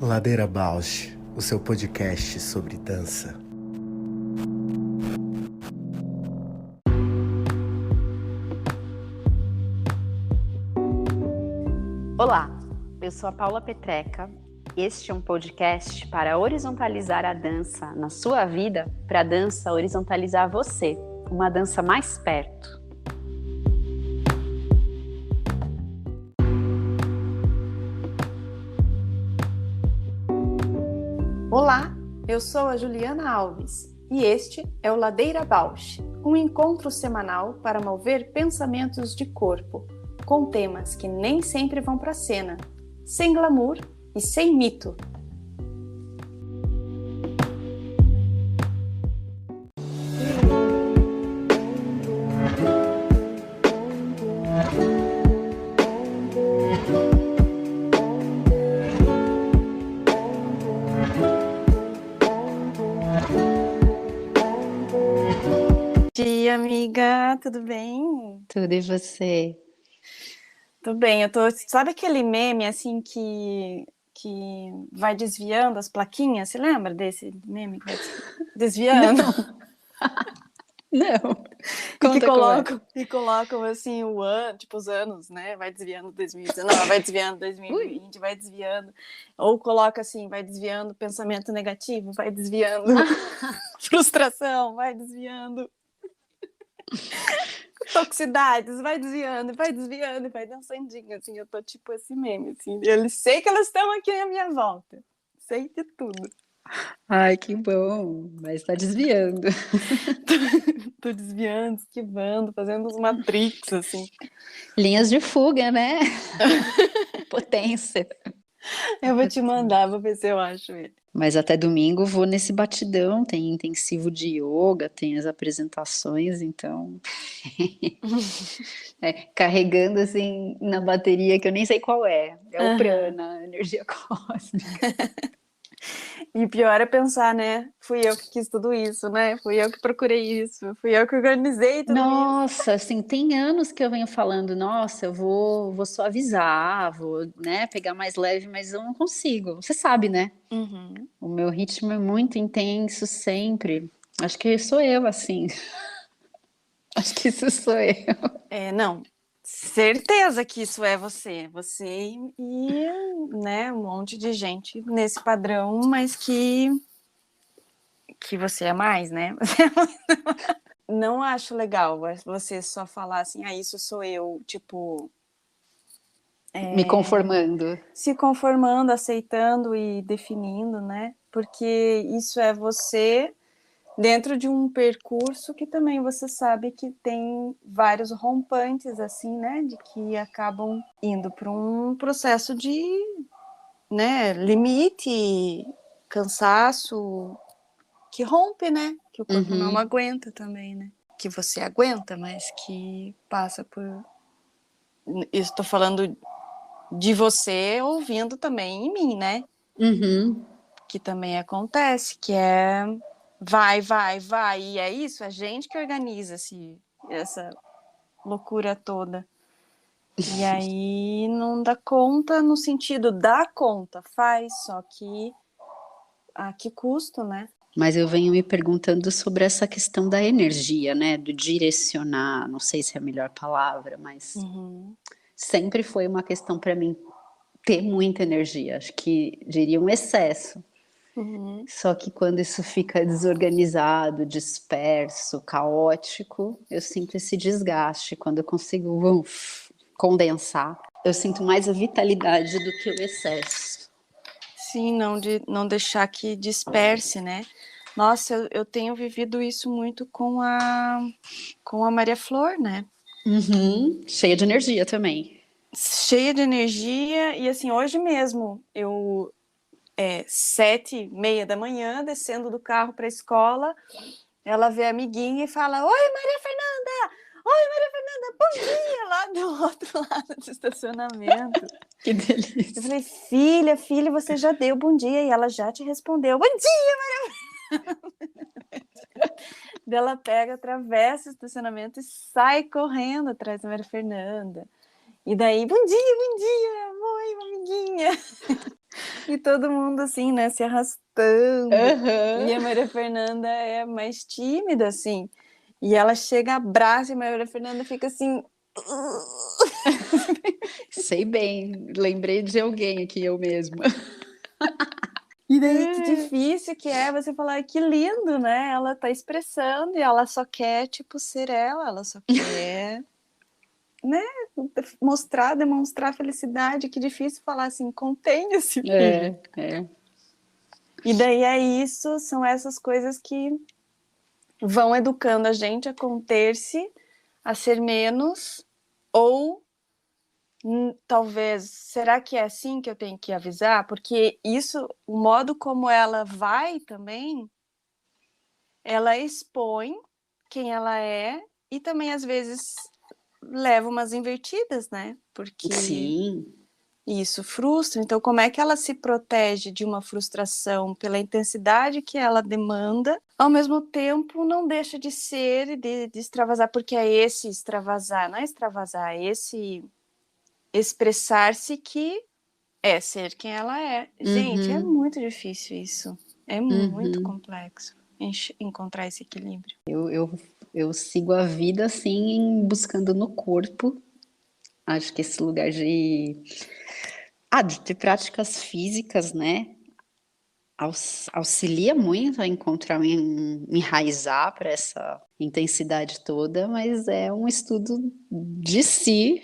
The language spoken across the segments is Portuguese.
Ladeira Bausch, o seu podcast sobre dança. Olá, eu sou a Paula Petreca. Este é um podcast para horizontalizar a dança na sua vida, para a dança horizontalizar você, uma dança mais perto. Olá, eu sou a Juliana Alves e este é o Ladeira Bausch, um encontro semanal para mover pensamentos de corpo, com temas que nem sempre vão para a cena, sem glamour e sem mito. Bom dia, amiga, tudo bem? Tudo e você? Tudo bem, sabe aquele meme assim que vai desviando as plaquinhas? Você lembra desse meme que vai desviando? Não. E colocam assim o ano, tipo os anos, né? Vai desviando 2019, vai desviando 2020, vai desviando. Ou coloca assim, vai desviando pensamento negativo, vai desviando frustração, vai desviando toxicidades, vai desviando, e vai dançandinho, assim. Eu tô tipo esse meme, assim. Eu sei que elas estão aqui à minha volta. Sei de tudo. Ai, que bom, mas tá desviando. Tô desviando, esquivando, fazendo uns matrix, assim. Linhas de fuga, né? Potência. Eu vou te mandar, vou ver se eu acho ele. Mas até domingo vou nesse batidão, tem intensivo de yoga, tem as apresentações, então carregando assim na bateria que eu nem sei qual é o prana, a energia cósmica. E pior é pensar, né? Fui eu que quis tudo isso, né? Fui eu que procurei isso, fui eu que organizei tudo isso. Nossa, assim, tem anos que eu venho falando, nossa, eu vou suavizar, vou, né, pegar mais leve, mas eu não consigo. Você sabe, né? Uhum. O meu ritmo é muito intenso sempre. Acho que sou eu, assim. Acho que isso sou eu. Não, certeza que isso é você. Você e, né, um monte de gente nesse padrão, mas que você é mais, né? Não acho legal você só falar assim, isso sou eu, tipo... Me conformando. Se conformando, aceitando e definindo, né? Porque isso é você dentro de um percurso que também você sabe que tem vários rompantes, assim, né? De que acabam indo para um processo de, né, limite, cansaço, que rompe, né? Que o corpo não aguenta também, né? Que você aguenta, mas que passa por... Estou falando de você ouvindo também em mim, né? Que também acontece, que é vai, e é isso, a gente que organiza essa loucura toda. E aí não dá conta no sentido dá conta, faz, só que a que custo, né? Mas eu venho me perguntando sobre essa questão da energia, né? Do direcionar, não sei se é a melhor palavra, mas sempre foi uma questão para mim ter muita energia. Acho que diria um excesso. Só que quando isso fica desorganizado, disperso, caótico, eu sinto esse desgaste. Quando eu consigo condensar, eu sinto mais a vitalidade do que o excesso. Sim, não deixar que disperse, né? Nossa, eu tenho vivido isso muito com a Maria Flor, né? Cheia de energia também. Cheia de energia, e assim, hoje mesmo, 7:30 da manhã, descendo do carro para a escola, ela vê a amiguinha e fala, oi, Maria Fernanda, bom dia, lá do outro lado do estacionamento. Que delícia. Eu falei, filha, você já deu bom dia, e ela já te respondeu, bom dia, Maria Fernanda. Ela pega, atravessa o estacionamento e sai correndo atrás da Maria Fernanda. E daí, bom dia, mãe, amiguinha. E todo mundo assim, né, se arrastando. E a Maria Fernanda é mais tímida, assim. E ela chega, abraça e a Maria Fernanda fica assim... Sei bem, lembrei de alguém aqui, eu mesma. E daí que difícil que é você falar, que lindo, né? Ela tá expressando e ela só quer, tipo, ser ela só quer, né, demonstrar felicidade. Que difícil falar assim, contenha-se, filho. É. E daí é isso, são essas coisas que vão educando a gente a conter-se, a ser menos, ou talvez, será que é assim que eu tenho que avisar? Porque isso, o modo como ela vai também, ela expõe quem ela é e também às vezes leva umas invertidas, né? Porque Sim. isso frustra. Então, como é que ela se protege de uma frustração pela intensidade que ela demanda, ao mesmo tempo não deixa de ser e de extravasar, porque é esse extravasar, não é extravasar, é esse expressar-se que é ser quem ela é. Gente, é muito difícil isso. É muito complexo encontrar esse equilíbrio. Eu sigo a vida assim, buscando no corpo. Acho que esse lugar de práticas físicas, né? Auxilia muito a encontrar, me enraizar para essa intensidade toda, mas é um estudo de si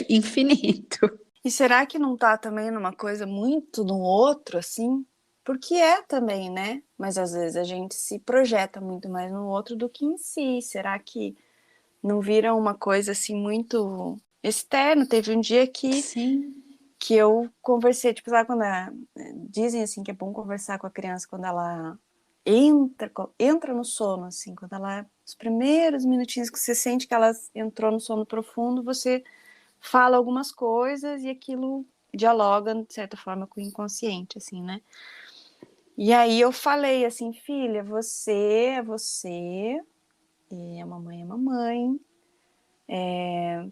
infinito. E será que não tá também numa coisa muito no outro, assim? Porque é também, né? Mas às vezes a gente se projeta muito mais no outro do que em si. Será que não vira uma coisa assim muito externa? Teve um dia Sim. que eu conversei, tipo, sabe quando dizem assim que é bom conversar com a criança quando ela entra no sono, assim, quando ela, os primeiros minutinhos que você sente que ela entrou no sono profundo, você fala algumas coisas e aquilo dialoga, de certa forma, com o inconsciente, assim, né? E aí eu falei assim, filha, você é você, e a mamãe é mamãe,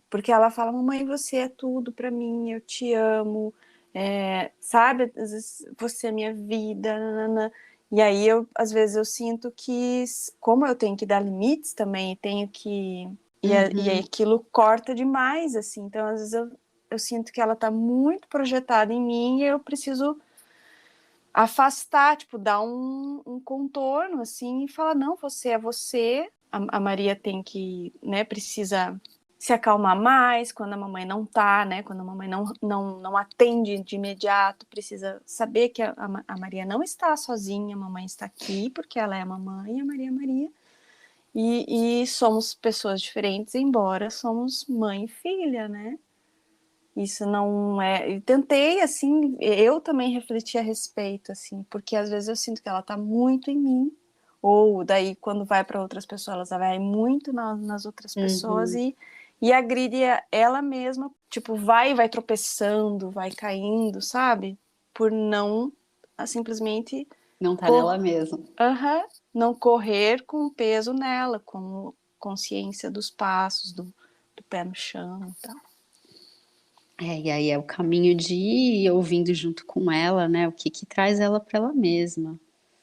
porque ela fala, mamãe, você é tudo pra mim, eu te amo, sabe, às vezes você é minha vida, nanana. E aí às vezes eu sinto que, como eu tenho que dar limites também, tenho que e aquilo corta demais, assim. Então, às vezes, eu sinto que ela tá muito projetada em mim e eu preciso afastar, tipo, dar um contorno, assim, e falar, não, você é você. A Maria tem que, né, precisa se acalmar mais quando a mamãe não tá, né, quando a mamãe não atende de imediato, precisa saber que a Maria não está sozinha, a mamãe está aqui, porque ela é a mamãe, a Maria é a Maria. E somos pessoas diferentes, embora somos mãe e filha, né? Isso não é... Eu tentei, assim, eu também refleti a respeito, assim, porque às vezes eu sinto que ela tá muito em mim, ou daí quando vai para outras pessoas, ela vai muito nas outras pessoas e agride ela mesma, tipo, vai tropeçando, vai caindo, sabe? Por não simplesmente... Não tá nela mesma. Não correr com o peso nela, com consciência dos passos, do pé no chão e tal. E aí é o caminho de ir ouvindo junto com ela, né? O que traz ela para ela mesma.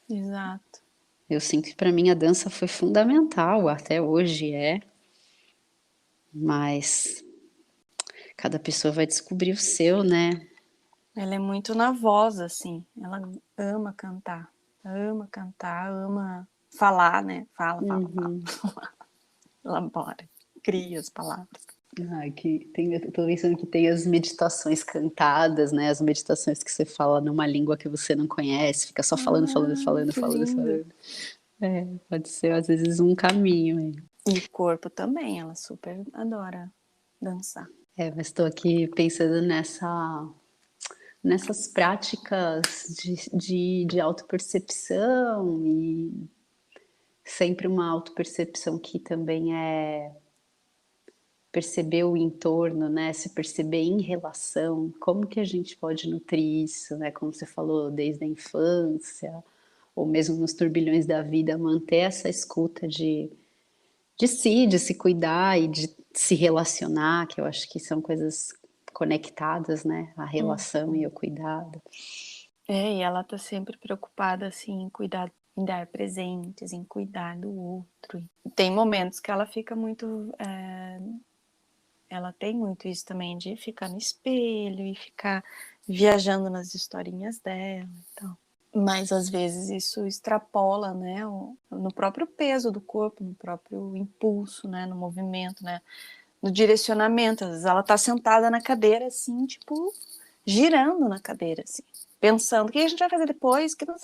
Exato. Eu sinto que para mim a dança foi fundamental, até hoje é. Mas cada pessoa vai descobrir o seu, né? Ela é muito na voz, assim. Ela ama cantar, ama falar, né? Fala. Elabora, cria as palavras. Eu tô pensando que tem as meditações cantadas, né? As meditações que você fala numa língua que você não conhece, fica só falando. Pode ser às vezes um caminho aí. E o corpo também, ela super adora dançar. Mas estou aqui pensando nessas práticas de autopercepção e sempre uma autopercepção que também é perceber o entorno, né? Se perceber em relação, como que a gente pode nutrir isso, né? Como você falou, desde a infância, ou mesmo nos turbilhões da vida, manter essa escuta de si, de se cuidar e de se relacionar, que eu acho que são coisas conectadas, né? A relação e o cuidado. E ela tá sempre preocupada, assim, em cuidar, em dar presentes, em cuidar do outro. E tem momentos que ela fica muito... Ela tem muito isso também, de ficar no espelho e ficar viajando nas historinhas dela e tal. Mas, às vezes, isso extrapola, né, no próprio peso do corpo, no próprio impulso, né, no movimento, né, no direcionamento. Às vezes ela tá sentada na cadeira, assim, tipo, girando na cadeira, assim, pensando, o que a gente vai fazer depois? Que não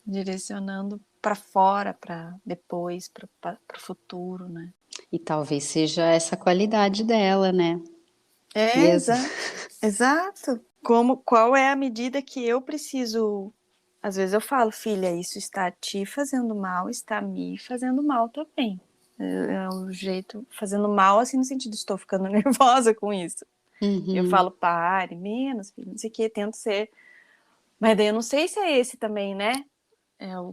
direcionando para fora, para depois, para o futuro, né. E talvez seja essa qualidade dela, né? Exato. Qual é a medida que eu preciso... Às vezes eu falo, filha, isso está te fazendo mal, está me fazendo mal também. É um jeito, fazendo mal, assim, no sentido, estou ficando nervosa com isso. Eu falo, pare, menos, filho, não sei o que, tento ser... Mas daí eu não sei se é esse também, né?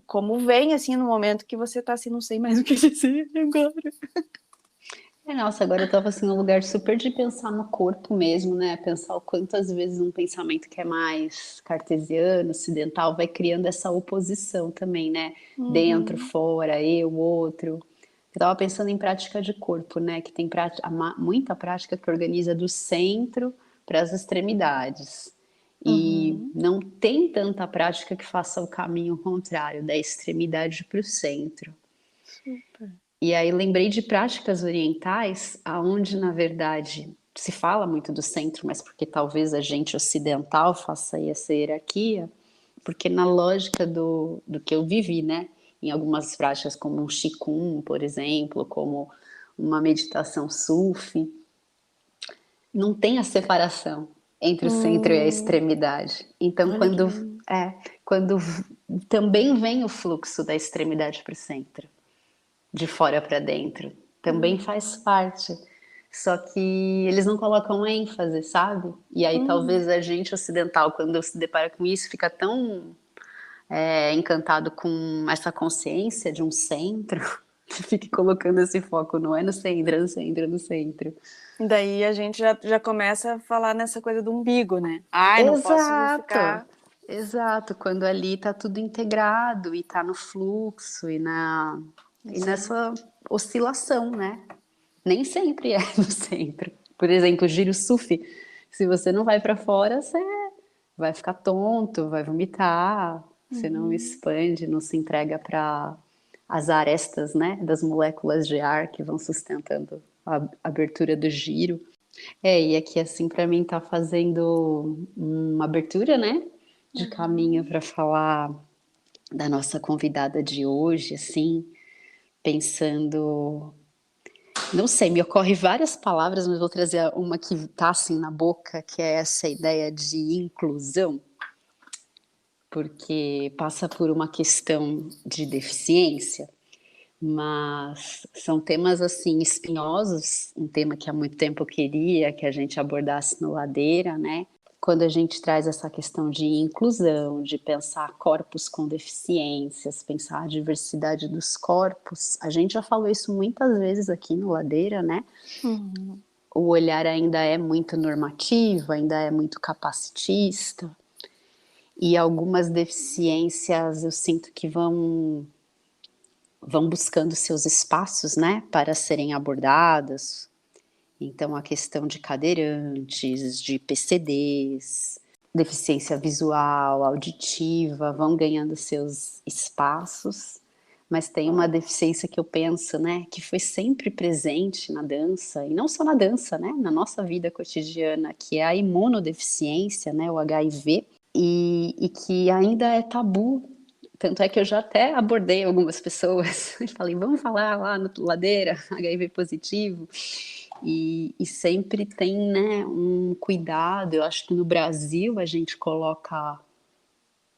Como vem, assim, no momento que você tá assim, não sei mais o que dizer agora. Nossa, agora eu tava assim num lugar super de pensar no corpo mesmo, né? Pensar o quanto às vezes um pensamento que é mais cartesiano, ocidental, vai criando essa oposição também, né? Dentro, fora, eu, outro. Eu tava pensando em prática de corpo, né? Que tem muita prática que organiza do centro para as extremidades. E não tem tanta prática que faça o caminho contrário, da extremidade para o centro. Super. E aí lembrei de práticas orientais, aonde na verdade se fala muito do centro, mas porque talvez a gente ocidental faça aí essa hierarquia, porque na lógica do que eu vivi, né? Em algumas práticas como um Qigong, por exemplo, como uma meditação sufi, não tem a separação entre o centro e a extremidade. Então, quando também vem o fluxo da extremidade para o centro, de fora para dentro, também faz parte. Só que eles não colocam ênfase, sabe? E aí talvez a gente ocidental, quando se depara com isso, fica tão encantado com essa consciência de um centro, que fique colocando esse foco, não é no centro, é no centro, é no centro. Daí a gente já começa a falar nessa coisa do umbigo, né? Não posso ficar... Exato, quando ali tá tudo integrado e tá no fluxo e nessa oscilação, né? Nem sempre é no centro. Por exemplo, o giro sufi, se você não vai para fora, você vai ficar tonto, vai vomitar, você não expande, não se entrega para as arestas, né, das moléculas de ar que vão sustentando a abertura do giro. E aqui assim para mim tá fazendo uma abertura, né, de caminho para falar da nossa convidada de hoje, assim, pensando, não sei, me ocorre várias palavras, mas vou trazer uma que tá assim na boca, que é essa ideia de inclusão, porque passa por uma questão de deficiência, mas são temas assim espinhosos, um tema que há muito tempo eu queria que a gente abordasse no Ladeira, né? Quando a gente traz essa questão de inclusão, de pensar corpos com deficiências, pensar a diversidade dos corpos, a gente já falou isso muitas vezes aqui no Ladeira, né? O olhar ainda é muito normativo, ainda é muito capacitista, e algumas deficiências eu sinto que vão buscando seus espaços, né, para serem abordadas. Então, a questão de cadeirantes, de PCDs, deficiência visual, auditiva, vão ganhando seus espaços, mas tem uma deficiência que eu penso, né, que foi sempre presente na dança, e não só na dança, né, na nossa vida cotidiana, que é a imunodeficiência, né, o HIV, e que ainda é tabu. Tanto é que eu já até abordei algumas pessoas e falei, vamos falar lá no Ladeira, HIV positivo, e sempre tem, né, um cuidado. Eu acho que no Brasil a gente coloca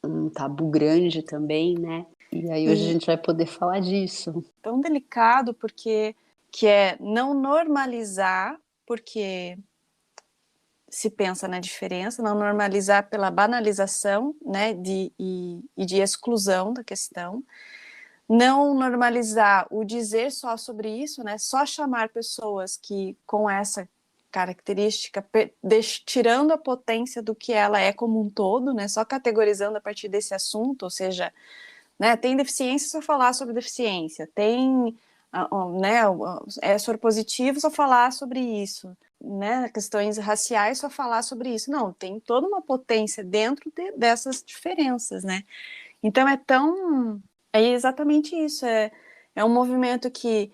um tabu grande também, né? E aí hoje a gente vai poder falar disso. Tão delicado, porque que é não normalizar, porque se pensa na diferença, não normalizar pela banalização, né, e de exclusão da questão, não normalizar o dizer só sobre isso, né, só chamar pessoas que com essa característica, tirando a potência do que ela é como um todo, né, só categorizando a partir desse assunto, ou seja, né, tem deficiência, só falar sobre deficiência, tem, né, é soropositivo, só falar sobre isso, né, questões raciais, só falar sobre isso. Não, tem toda uma potência dentro dessas diferenças, né. Então é exatamente isso, é um movimento que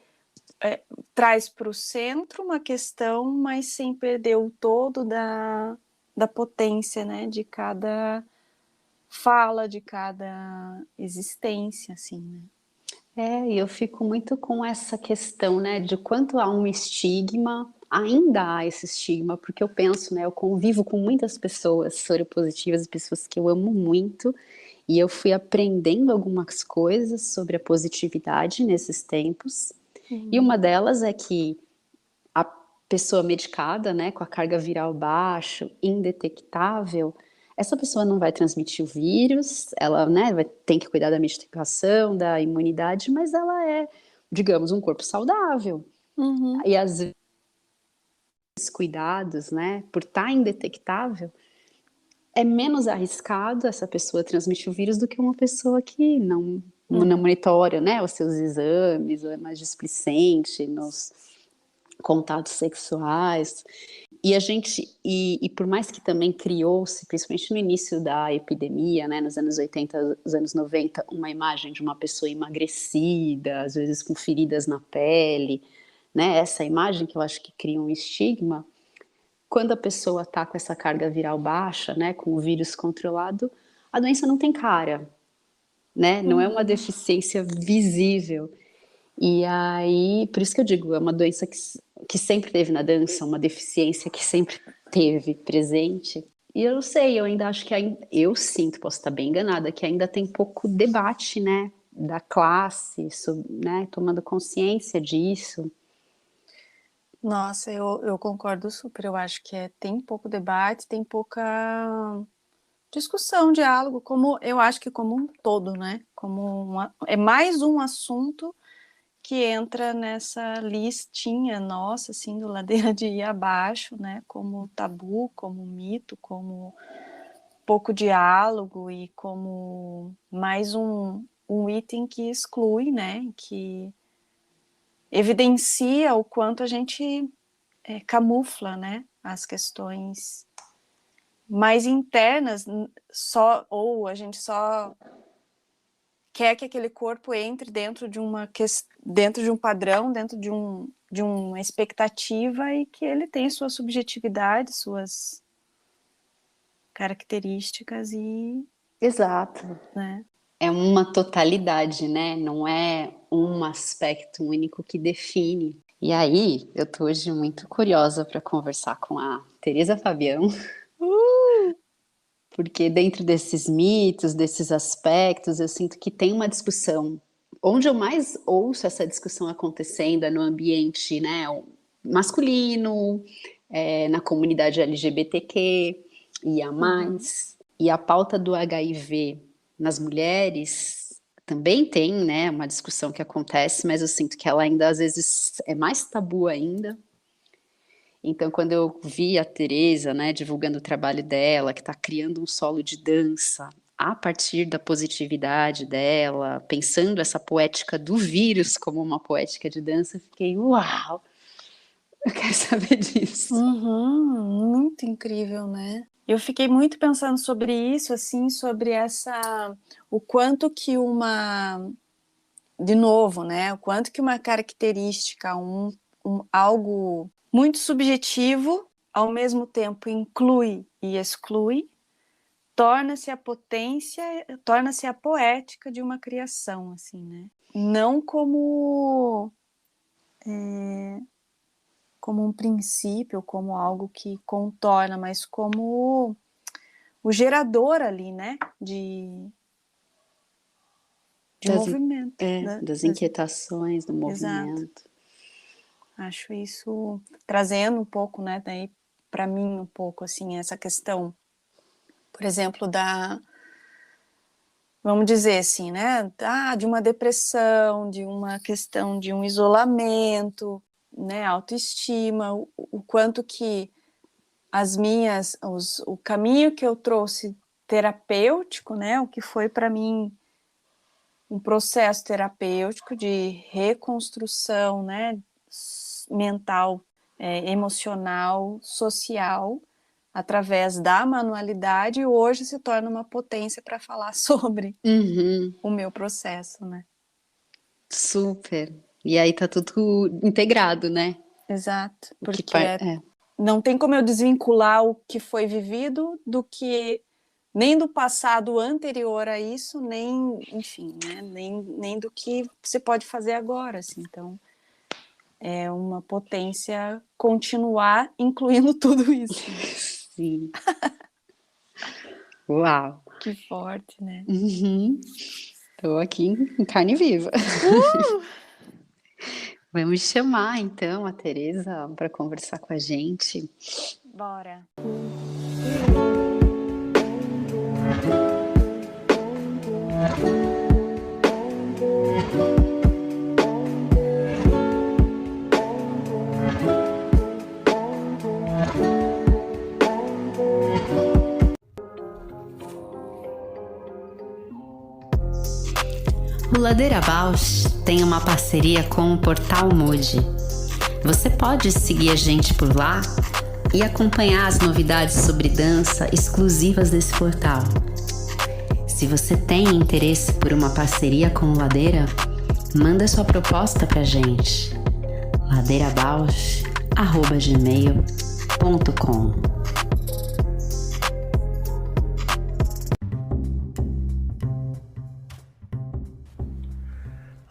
traz para o centro uma questão, mas sem perder o todo da potência, né, de cada fala, de cada existência, assim, né. E eu fico muito com essa questão, né, de quanto há um estigma, ainda há esse estigma, porque eu penso, né, eu convivo com muitas pessoas soropositivas, pessoas que eu amo muito, e eu fui aprendendo algumas coisas sobre a positividade nesses tempos, e uma delas é que a pessoa medicada, né, com a carga viral baixa, indetectável, essa pessoa não vai transmitir o vírus, ela, né, tem que cuidar da medicação, da imunidade, mas ela é, digamos, um corpo saudável. E às vezes cuidados, né, por estar indetectável, é menos arriscado essa pessoa transmitir o vírus do que uma pessoa que não monitora, né, os seus exames, ou é mais displicente nos contatos sexuais. E a gente, e por mais que também criou-se, principalmente no início da epidemia, né, nos anos 80, nos anos 90, uma imagem de uma pessoa emagrecida, às vezes com feridas na pele, né, essa imagem que eu acho que cria um estigma. Quando a pessoa está com essa carga viral baixa, né, com o vírus controlado, a doença não tem cara, né, não é uma deficiência visível. E aí, por isso que eu digo, é uma doença que sempre teve na dança, uma deficiência que sempre teve presente. E eu não sei, eu ainda acho que eu sinto, posso estar bem enganada, que ainda tem pouco debate, né, da classe, né, tomando consciência disso. Nossa, eu concordo super, eu acho que tem pouco debate, tem pouca discussão, diálogo, como eu acho que como um todo, né, é mais um assunto que entra nessa listinha nossa, assim, do ladeira de ir abaixo, né, como tabu, como mito, como pouco diálogo e como mais um item que exclui, né, que evidencia o quanto a gente camufla, né, as questões mais internas, ou a gente só quer que aquele corpo entre dentro de um padrão, dentro de uma expectativa e que ele tem sua subjetividade, suas características e... Exato. Né? É uma totalidade, né? Não é um aspecto único que define. E aí, eu tô hoje muito curiosa para conversar com a Teresa Fabião, porque dentro desses mitos, desses aspectos, eu sinto que tem uma discussão. Onde eu mais ouço essa discussão acontecendo é no ambiente, né, masculino, na comunidade LGBTQ, e a pauta do HIV nas mulheres também tem, né, uma discussão que acontece, mas eu sinto que ela ainda às vezes é mais tabu ainda. Então, quando eu vi a Teresa, né, divulgando o trabalho dela, que está criando um solo de dança a partir da positividade dela, pensando essa poética do vírus como uma poética de dança, eu fiquei, uau, eu quero saber disso. Muito incrível, né? Eu fiquei muito pensando sobre isso, assim, sobre o quanto que de novo, né, o quanto que uma característica, algo muito subjetivo, ao mesmo tempo inclui e exclui, torna-se a potência, torna-se a poética de uma criação, assim, né? Não como um princípio, como algo que contorna, mas como o gerador ali, né? De movimento. Das inquietações, do movimento. Exato. Acho isso, trazendo um pouco, né, daí para mim um pouco, assim, essa questão, por exemplo, vamos dizer assim, né, de uma depressão, de uma questão de um isolamento, né, autoestima, o quanto que o caminho que eu trouxe terapêutico, né, o que foi para mim um processo terapêutico de reconstrução, né, mental, emocional, social, através da manualidade, e hoje se torna uma potência para falar sobre o meu processo, né? Super. E aí tá tudo integrado, né? Exato, O que porque não tem como eu desvincular o que foi vivido do que nem do passado anterior a isso, nem, enfim, né, nem do que você pode fazer agora, assim. Então, é uma potência continuar incluindo tudo isso. Sim. Uau. Que forte, né? Estou aqui em carne viva. Vamos chamar, então, a Tereza para conversar com a gente. Bora. O Ladeira Bausch tem uma parceria com o Portal Mude. Você pode seguir a gente por lá e acompanhar as novidades sobre dança exclusivas desse portal. Se você tem interesse por uma parceria com o Ladeira, manda sua proposta pra gente. ladeirabausch@gmail.com.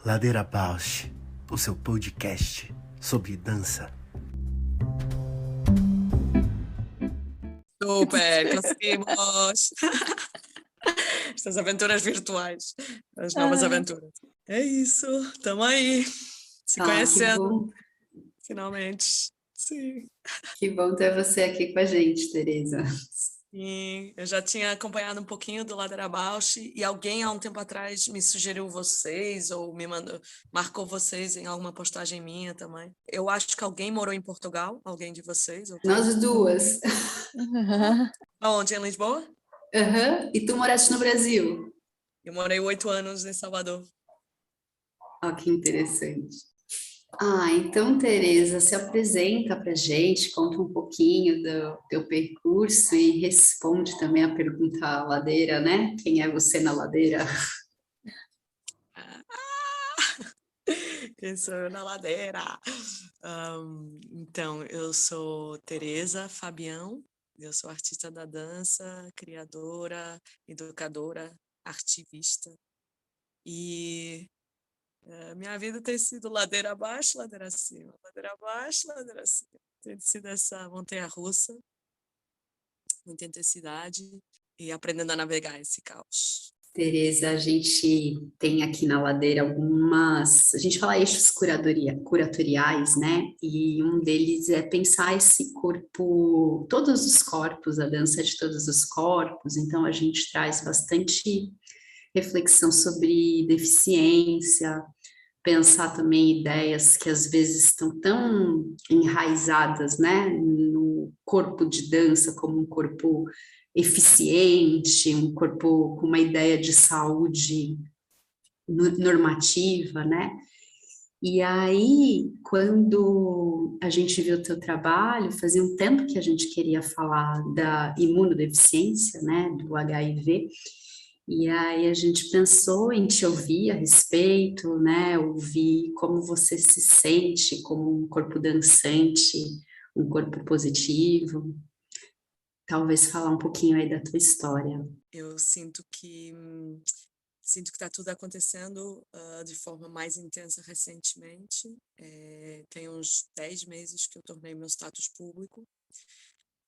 Ladeira Bausch, o seu podcast sobre dança. Super, conseguimos! Estas aventuras virtuais, as novas aventuras. É isso, estamos aí, se conhecendo, finalmente. Sim. Que bom ter você aqui com a gente, Tereza. Sim, eu já tinha acompanhado um pouquinho do Ladeira Bausch e alguém há um tempo atrás me sugeriu vocês ou marcou vocês em alguma postagem minha também. Eu acho que alguém morou em Portugal, alguém de vocês? Nós duas. Aonde? Em Lisboa? E tu moraste no Brasil? Eu morei 8 anos em Salvador. Que interessante. Então, Tereza, se apresenta pra gente, conta um pouquinho do teu percurso e responde também a pergunta ladeira, né? Quem é você na ladeira? Quem sou eu na ladeira? Então, eu sou Tereza Fabião, eu sou artista da dança, criadora, educadora, ativista. E minha vida tem sido ladeira abaixo, ladeira acima, ladeira abaixo, ladeira acima. Tem sido essa montanha-russa, muita intensidade e aprendendo a navegar esse caos. Tereza, a gente tem aqui na ladeira a gente fala eixos curatoriais, né? E um deles é pensar esse corpo, todos os corpos, a dança de todos os corpos. Então a gente traz bastante reflexão sobre deficiência, pensar também ideias que às vezes estão tão enraizadas, né, no corpo de dança como um corpo eficiente, um corpo com uma ideia de saúde normativa, né? E aí, quando a gente viu o teu trabalho, fazia um tempo que a gente queria falar da imunodeficiência, né, do HIV, e aí a gente pensou em te ouvir a respeito, né, ouvir como você se sente como um corpo dançante, um corpo positivo, talvez falar um pouquinho aí da tua história. Eu sinto que está tudo acontecendo de forma mais intensa recentemente. Tem uns 10 meses que eu tornei meu status público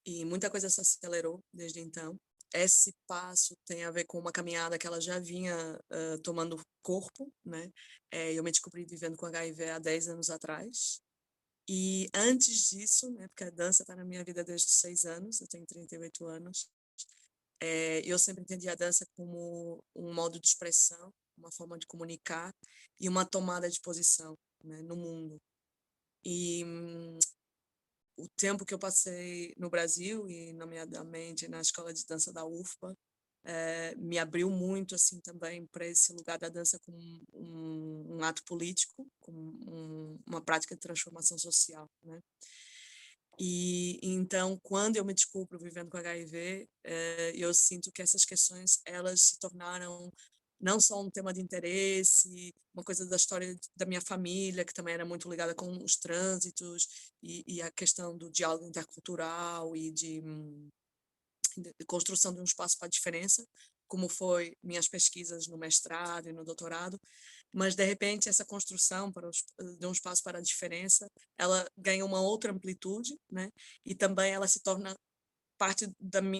e muita coisa se acelerou desde então. Esse passo tem a ver com uma caminhada que ela já vinha tomando corpo, né? Eu me descobri vivendo com HIV há 10 anos atrás. E antes disso, né, porque a dança está na minha vida desde 6 anos, eu tenho 38 anos, eu sempre entendi a dança como um modo de expressão, uma forma de comunicar e uma tomada de posição, né, no mundo. E o tempo que eu passei no Brasil, e nomeadamente na escola de dança da UFPA, me abriu muito assim também para esse lugar da dança como um ato político, como uma prática de transformação social, né? E então, quando eu me descubro vivendo com HIV, eu sinto que essas questões elas se tornaram não só um tema de interesse, uma coisa da história da minha família, que também era muito ligada com os trânsitos e a questão do diálogo intercultural e de construção de um espaço para a diferença, como foi minhas pesquisas no mestrado e no doutorado, mas de repente essa construção de um espaço para a diferença, ela ganha uma outra amplitude, né? E também ela se torna parte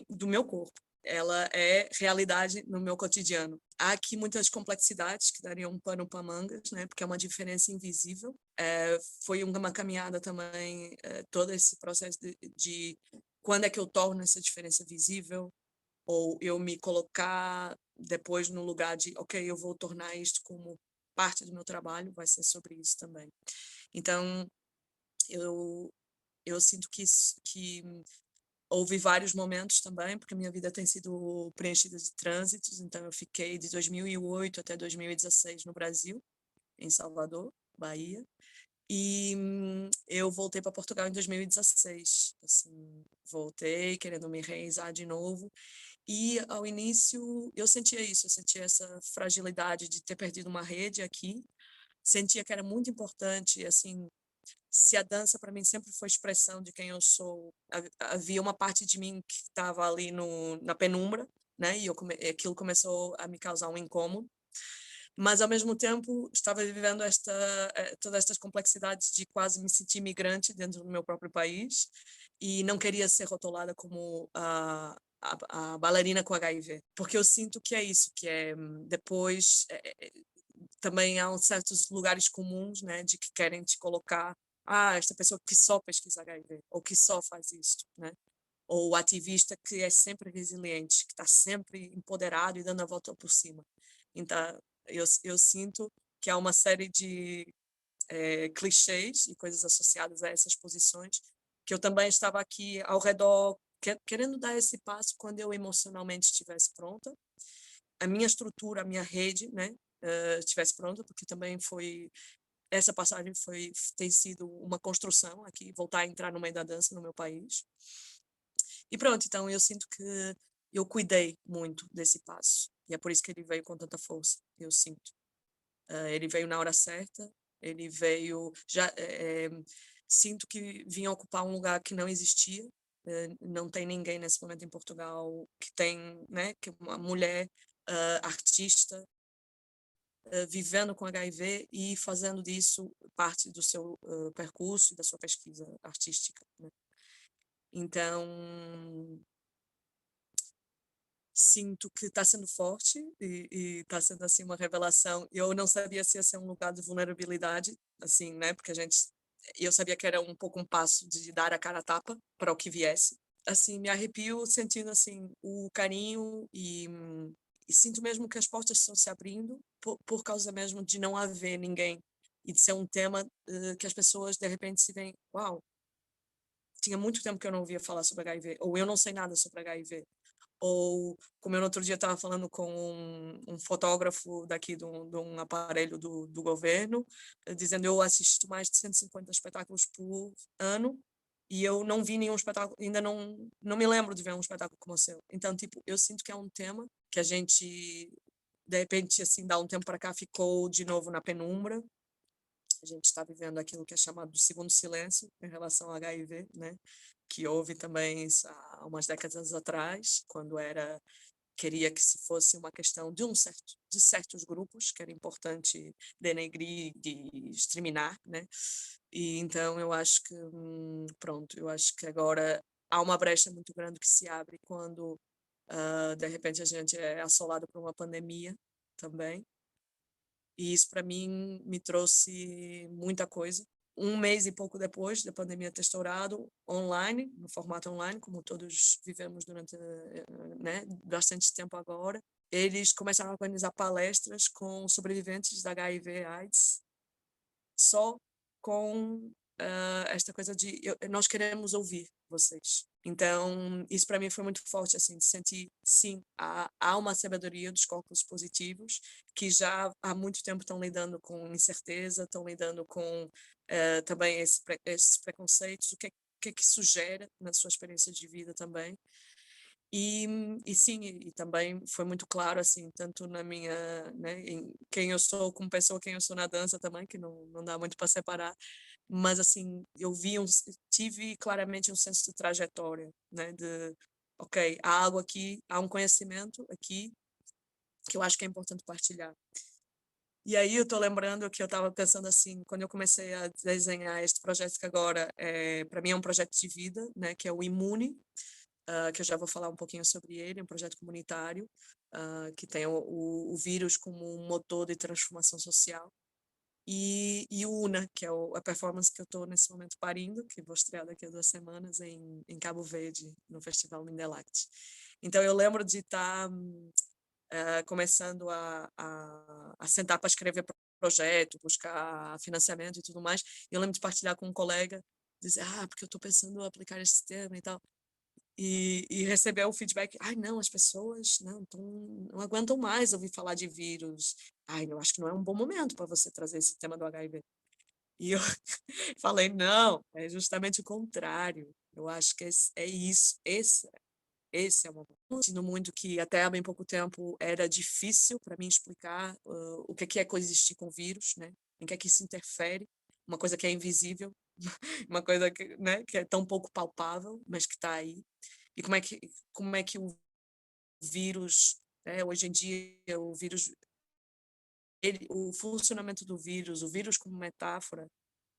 do meu corpo. Ela é realidade no meu cotidiano. Há aqui muitas complexidades que dariam um pano para mangas, né? Porque é uma diferença invisível. Foi uma caminhada também, todo esse processo de quando é que eu torno essa diferença visível, ou eu me colocar depois no lugar de, ok, eu vou tornar isto como parte do meu trabalho, vai ser sobre isso também. Então, eu sinto que houve vários momentos também, porque a minha vida tem sido preenchida de trânsitos, então eu fiquei de 2008 até 2016 no Brasil, em Salvador, Bahia, e eu voltei para Portugal em 2016, assim, voltei querendo me realizar de novo, e ao início eu sentia isso, eu sentia essa fragilidade de ter perdido uma rede aqui, sentia que era muito importante, assim, se a dança para mim sempre foi expressão de quem eu sou, havia uma parte de mim que estava ali na penumbra, né? E aquilo começou a me causar um incômodo, mas ao mesmo tempo estava vivendo todas estas complexidades de quase me sentir imigrante dentro do meu próprio país e não queria ser rotulada como a bailarina com HIV, porque eu sinto que é isso, que é depois também há certos lugares comuns, né, de que querem te colocar, esta pessoa que só pesquisa HIV, ou que só faz isto, né? Ou o ativista que é sempre resiliente, que está sempre empoderado e dando a volta por cima. Então, eu sinto que há uma série de clichês e coisas associadas a essas posições, que eu também estava aqui ao redor, querendo dar esse passo quando eu emocionalmente estivesse pronta, a minha estrutura, a minha rede, né, estivesse pronta, porque também essa passagem tem sido uma construção aqui, voltar a entrar no meio da dança no meu país. E pronto, então eu sinto que eu cuidei muito desse passo, e é por isso que ele veio com tanta força, eu sinto. Ele veio na hora certa, ele veio sinto que vinha ocupar um lugar que não existia, não tem ninguém nesse momento em Portugal que tem, né, que uma mulher artista vivendo com HIV e fazendo disso parte do seu percurso e da sua pesquisa artística, né? Então, sinto que está sendo forte e está sendo assim uma revelação. Eu não sabia se ia ser um lugar de vulnerabilidade, assim, né? Porque eu sabia que era um pouco um passo de dar a cara a tapa para o que viesse. Assim, me arrepio sentindo assim o carinho e sinto mesmo que as portas estão se abrindo por causa mesmo de não haver ninguém e de ser um tema que as pessoas de repente se veem, uau, tinha muito tempo que eu não ouvia falar sobre HIV, ou eu não sei nada sobre HIV. Ou, como eu no outro dia estava falando com um fotógrafo daqui de um aparelho do governo, dizendo eu assisto mais de 150 espetáculos por ano e eu não vi nenhum espetáculo, ainda não me lembro de ver um espetáculo como o seu. Então, tipo, eu sinto que é um tema que a gente, de repente, assim, dá um tempo para cá, ficou de novo na penumbra. A gente está vivendo aquilo que é chamado de segundo silêncio em relação ao HIV, né? Que houve também há umas décadas atrás, quando queria que se fosse uma questão de certos grupos, que era importante denegrir, de exterminar, né? E então eu acho que, pronto, eu acho que agora há uma brecha muito grande que se abre quando, de repente, a gente é assolado por uma pandemia também. E isso, para mim, me trouxe muita coisa. Um mês e pouco depois da pandemia ter estourado, online, no formato online, como todos vivemos durante, né, bastante tempo agora, eles começaram a organizar palestras com sobreviventes da HIV/AIDS, só com esta coisa de nós queremos ouvir vocês. Então, isso para mim foi muito forte, assim, de sentir, sim, há uma sabedoria dos corpos positivos que já há muito tempo estão lidando com incerteza, estão lidando com também esses preconceitos, o que é que isso gera na sua experiência de vida também. E sim, e também foi muito claro, assim, tanto na minha, né, em quem eu sou como pessoa, quem eu sou na dança também, que não dá muito para separar, mas assim, tive claramente um senso de trajetória, né, de, ok, há algo aqui, há um conhecimento aqui que eu acho que é importante partilhar. E aí eu estou lembrando que eu estava pensando assim, quando eu comecei a desenhar este projeto que agora, para mim é um projeto de vida, né, que é o Imune, que eu já vou falar um pouquinho sobre ele, um projeto comunitário, que tem o vírus como um motor de transformação social, e o UNA, que é a performance que eu estou nesse momento parindo, que vou estrear daqui a 2 semanas em Cabo Verde, no Festival Mindelact. Então eu lembro de estar começando a sentar para escrever projeto, buscar financiamento e tudo mais, e eu lembro de partilhar com um colega, dizer, porque eu estou pensando em aplicar esse tema e tal, e receber o feedback, não, as pessoas não aguentam mais ouvir falar de vírus, eu acho que não é um bom momento para você trazer esse tema do HIV. E eu falei, não, é justamente o contrário, eu acho que é isso, esse é o momento. Eu sinto muito que até há bem pouco tempo era difícil para mim explicar o que é coexistir com o vírus, né? Em que é que isso interfere, uma coisa que é invisível, uma coisa que, né, que é tão pouco palpável, mas que está aí. E como é que o vírus, né, hoje em dia, o vírus, o funcionamento do vírus, o vírus como metáfora,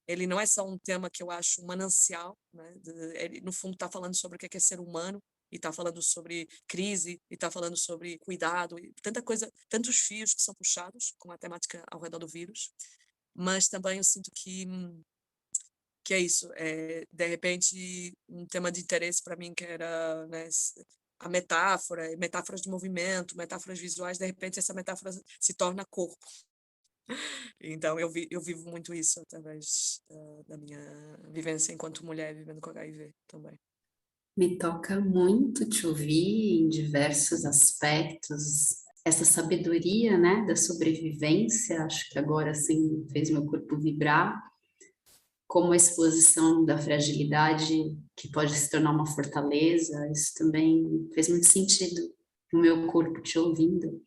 ele não é só um tema que eu acho um manancial, né, ele, no fundo está falando sobre o que é ser humano, e está falando sobre crise, e está falando sobre cuidado, e tanta coisa, tantos fios que são puxados com a temática ao redor do vírus, mas também eu sinto que é isso, de repente um tema de interesse para mim que era, né, a metáfora, metáforas de movimento, metáforas visuais, de repente essa metáfora se torna corpo. Então eu vivo muito isso através da minha vivência enquanto mulher vivendo com HIV também. Me toca muito te ouvir em diversos aspectos, essa sabedoria, né, da sobrevivência, acho que agora, assim, fez meu corpo vibrar, como a exposição da fragilidade que pode se tornar uma fortaleza, isso também fez muito sentido no meu corpo te ouvindo.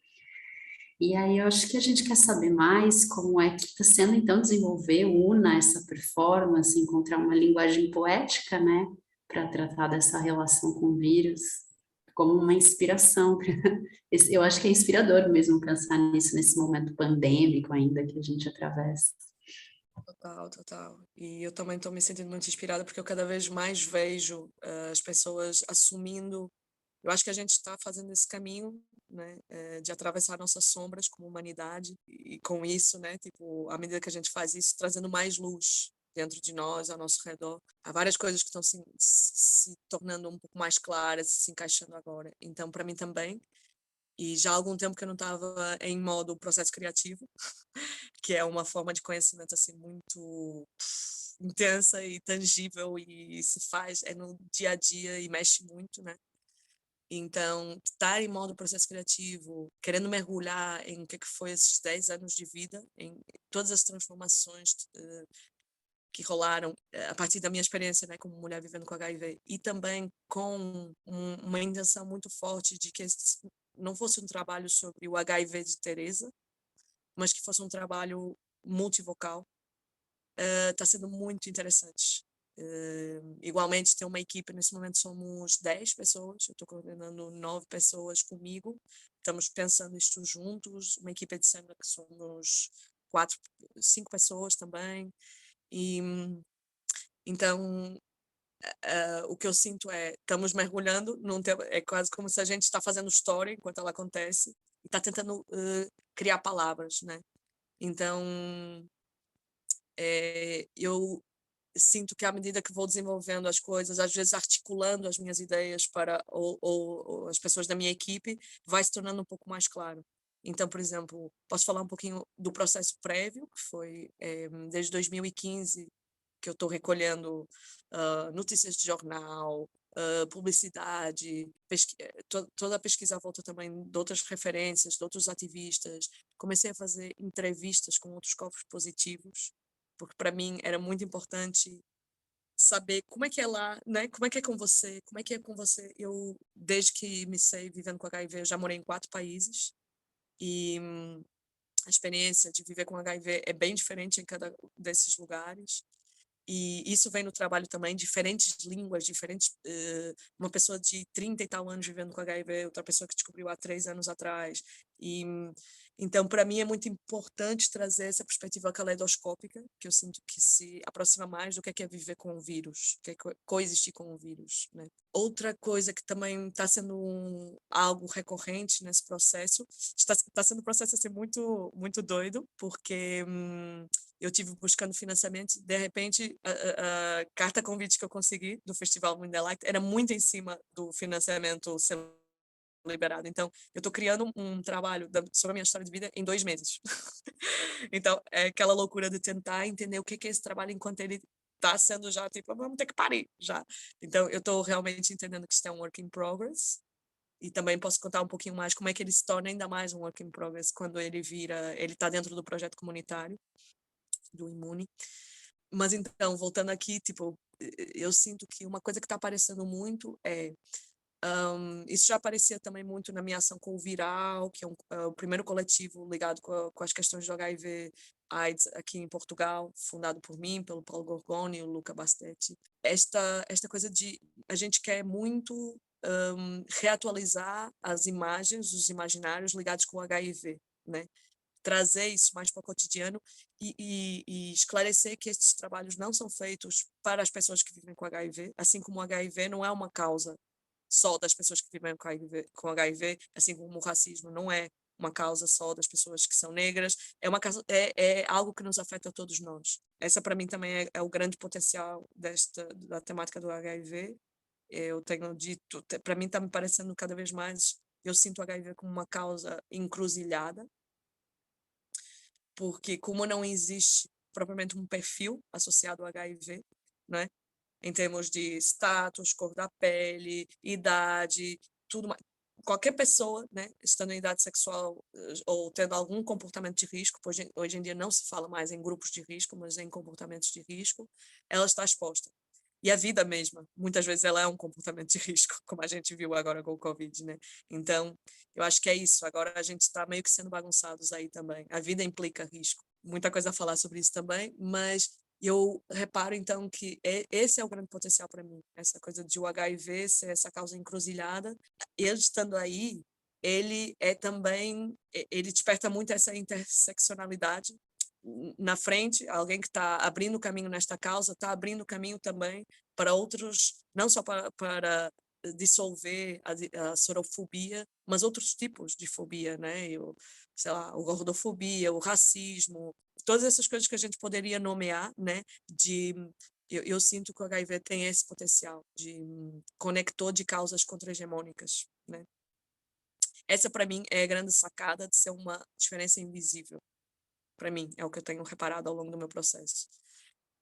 E aí eu acho que a gente quer saber mais como é que está sendo, então, desenvolver essa performance, encontrar uma linguagem poética, né, para tratar dessa relação com o vírus, como uma inspiração. Eu acho que é inspirador mesmo pensar nisso, nesse momento pandêmico ainda que a gente atravessa. Total. E eu também estou me sentindo muito inspirada porque eu cada vez mais vejo as pessoas assumindo. Eu acho que a gente está fazendo esse caminho, né, de atravessar nossas sombras como humanidade e com isso, né, tipo, à medida que a gente faz isso, trazendo mais luz dentro de nós, ao nosso redor. Há várias coisas que estão se tornando um pouco mais claras, se encaixando agora. Então, para mim também, e já há algum tempo que eu não estava em modo processo criativo, que é uma forma de conhecimento assim muito intensa e tangível e se faz no dia a dia e mexe muito, né? Então, estar em modo processo criativo, querendo mergulhar em o que foi esses 10 anos de vida, em todas as transformações que rolaram a partir da minha experiência, né, como mulher vivendo com HIV, e também com uma intenção muito forte de que não fosse um trabalho sobre o HIV de Teresa, mas que fosse um trabalho multivocal, está sendo muito interessante. Igualmente tem uma equipe, nesse momento somos 10 pessoas, eu estou coordenando 9 pessoas comigo, estamos pensando isto juntos, uma equipe de cena que somos 5 pessoas também, e então o que eu sinto estamos mergulhando num tema, é quase como se a gente está fazendo história enquanto ela acontece, e está tentando criar palavras, né? Então eu sinto que à medida que vou desenvolvendo as coisas, às vezes articulando as minhas ideias para ou as pessoas da minha equipe, vai se tornando um pouco mais claro. Então, por exemplo, posso falar um pouquinho do processo prévio, que foi desde 2015 que eu estou recolhendo notícias de jornal, publicidade, toda a pesquisa à volta também de outras referências, de outros ativistas. Comecei a fazer entrevistas com outros corpos positivos, porque para mim era muito importante saber como é que é lá, né? Como é que é com você, como é que é com você. Eu, desde que me sei vivendo com HIV, eu já morei em 4 países e a experiência de viver com HIV é bem diferente em cada desses lugares. E isso vem no trabalho também, diferentes línguas, diferentes... uma pessoa de 30 e tal anos vivendo com HIV, outra pessoa que descobriu há 3 anos atrás. E, então, para mim, é muito importante trazer essa perspectiva caleidoscópica, que eu sinto que se aproxima mais do que é viver com o vírus, que é coexistir com o vírus, né? Outra coisa que também está sendo algo recorrente nesse processo, está sendo um processo assim, muito, muito doido, porque... eu tive buscando financiamento, de repente a carta convite que eu consegui do Festival Mindelight era muito em cima do financiamento ser liberado. Então, eu estou criando um trabalho sobre a minha história de vida em 2 meses. Então, é aquela loucura de tentar entender o que é esse trabalho enquanto ele está sendo já, tipo, vamos ter que parar já. Então, eu estou realmente entendendo que isto é um work in progress. E também posso contar um pouquinho mais como é que ele se torna ainda mais um work in progress quando ele está dentro do projeto comunitário do Imune. Mas então, voltando aqui, tipo, eu sinto que uma coisa que está aparecendo muito isso já aparecia também muito na minha ação com o Viral, que é o primeiro coletivo ligado com as questões do HIV AIDS aqui em Portugal, fundado por mim, pelo Paulo Gorgoni e o Luca Bastetti. Esta coisa de a gente quer muito reatualizar as imagens, os imaginários ligados com o HIV, né? Trazer isso mais para o cotidiano e esclarecer que estes trabalhos não são feitos para as pessoas que vivem com HIV, assim como o HIV não é uma causa só das pessoas que vivem com HIV, assim como o racismo não é uma causa só das pessoas que são negras, é algo que nos afeta a todos nós. Essa para mim também é o grande potencial da temática do HIV. Eu tenho dito, para mim está me parecendo cada vez mais, eu sinto o HIV como uma causa encruzilhada, porque como não existe propriamente um perfil associado ao HIV, né? Em termos de status, cor da pele, idade, tudo mais. Qualquer pessoa, né, estando em idade sexual ou tendo algum comportamento de risco, pois hoje em dia não se fala mais em grupos de risco, mas em comportamentos de risco, ela está exposta. E a vida mesma, muitas vezes ela é um comportamento de risco, como a gente viu agora com o Covid, né? Então, eu acho que é isso. Agora a gente está meio que sendo bagunçados aí também. A vida implica risco. Muita coisa a falar sobre isso também, mas eu reparo, então, que esse é o grande potencial para mim. Essa coisa de o HIV ser essa causa encruzilhada. Ele estando aí, ele é também... Ele desperta muito essa interseccionalidade na frente, alguém que está abrindo o caminho nesta causa, está abrindo o caminho também para outros, não só para dissolver a sorofobia, mas outros tipos de fobia, né? Sei lá, a gordofobia, o racismo, todas essas coisas que a gente poderia nomear, né? Eu sinto que o HIV tem esse potencial de conector de causas contra-hegemônicas, né? Essa, para mim, é a grande sacada de ser uma diferença invisível. Para mim, é o que eu tenho reparado ao longo do meu processo.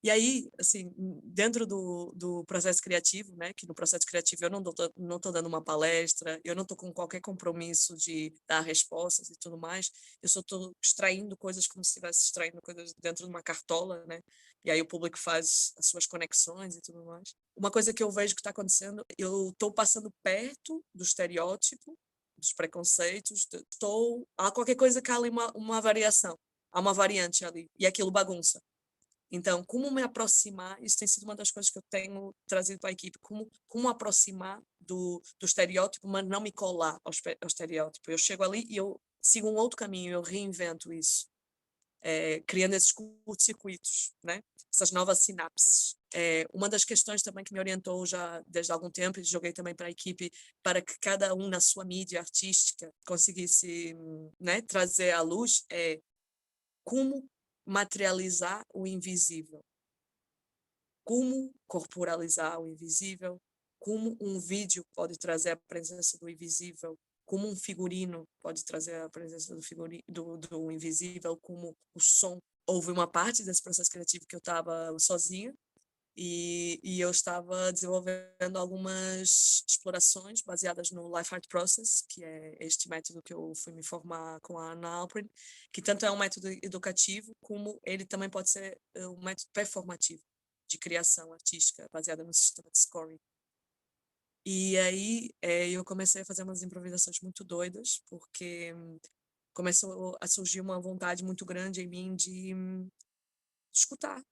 E aí, assim, dentro do processo criativo, né, que no processo criativo eu não tô dando uma palestra, eu não tô com qualquer compromisso de dar respostas e tudo mais, eu só tô extraindo coisas como se estivesse extraindo coisas dentro de uma cartola, né, e aí o público faz as suas conexões e tudo mais. Uma coisa que eu vejo que está acontecendo, eu tô passando perto do estereótipo, dos preconceitos, há qualquer coisa que há ali uma variação, há uma variante ali, e aquilo bagunça. Então, como me aproximar, isso tem sido uma das coisas que eu tenho trazido para a equipe, como aproximar do estereótipo, mas não me colar ao estereótipo. Eu chego ali e eu sigo um outro caminho, eu reinvento isso, criando esses curto-circuitos, né? Essas novas sinapses. Uma das questões também que me orientou já desde algum tempo, e joguei também para a equipe, para que cada um na sua mídia artística conseguisse, né, trazer à luz, como materializar o invisível, como corporalizar o invisível, como um vídeo pode trazer a presença do invisível, como um figurino pode trazer a presença do invisível, como o som. Houve uma parte desse processo criativo que eu estava sozinha, e eu estava desenvolvendo algumas explorações baseadas no Life Art Process, que é este método que eu fui me formar com a Anna Alprin, que tanto é um método educativo, como ele também pode ser um método performativo de criação artística, baseada no sistema de scoring. E aí eu comecei a fazer umas improvisações muito doidas, porque começou a surgir uma vontade muito grande em mim de escutar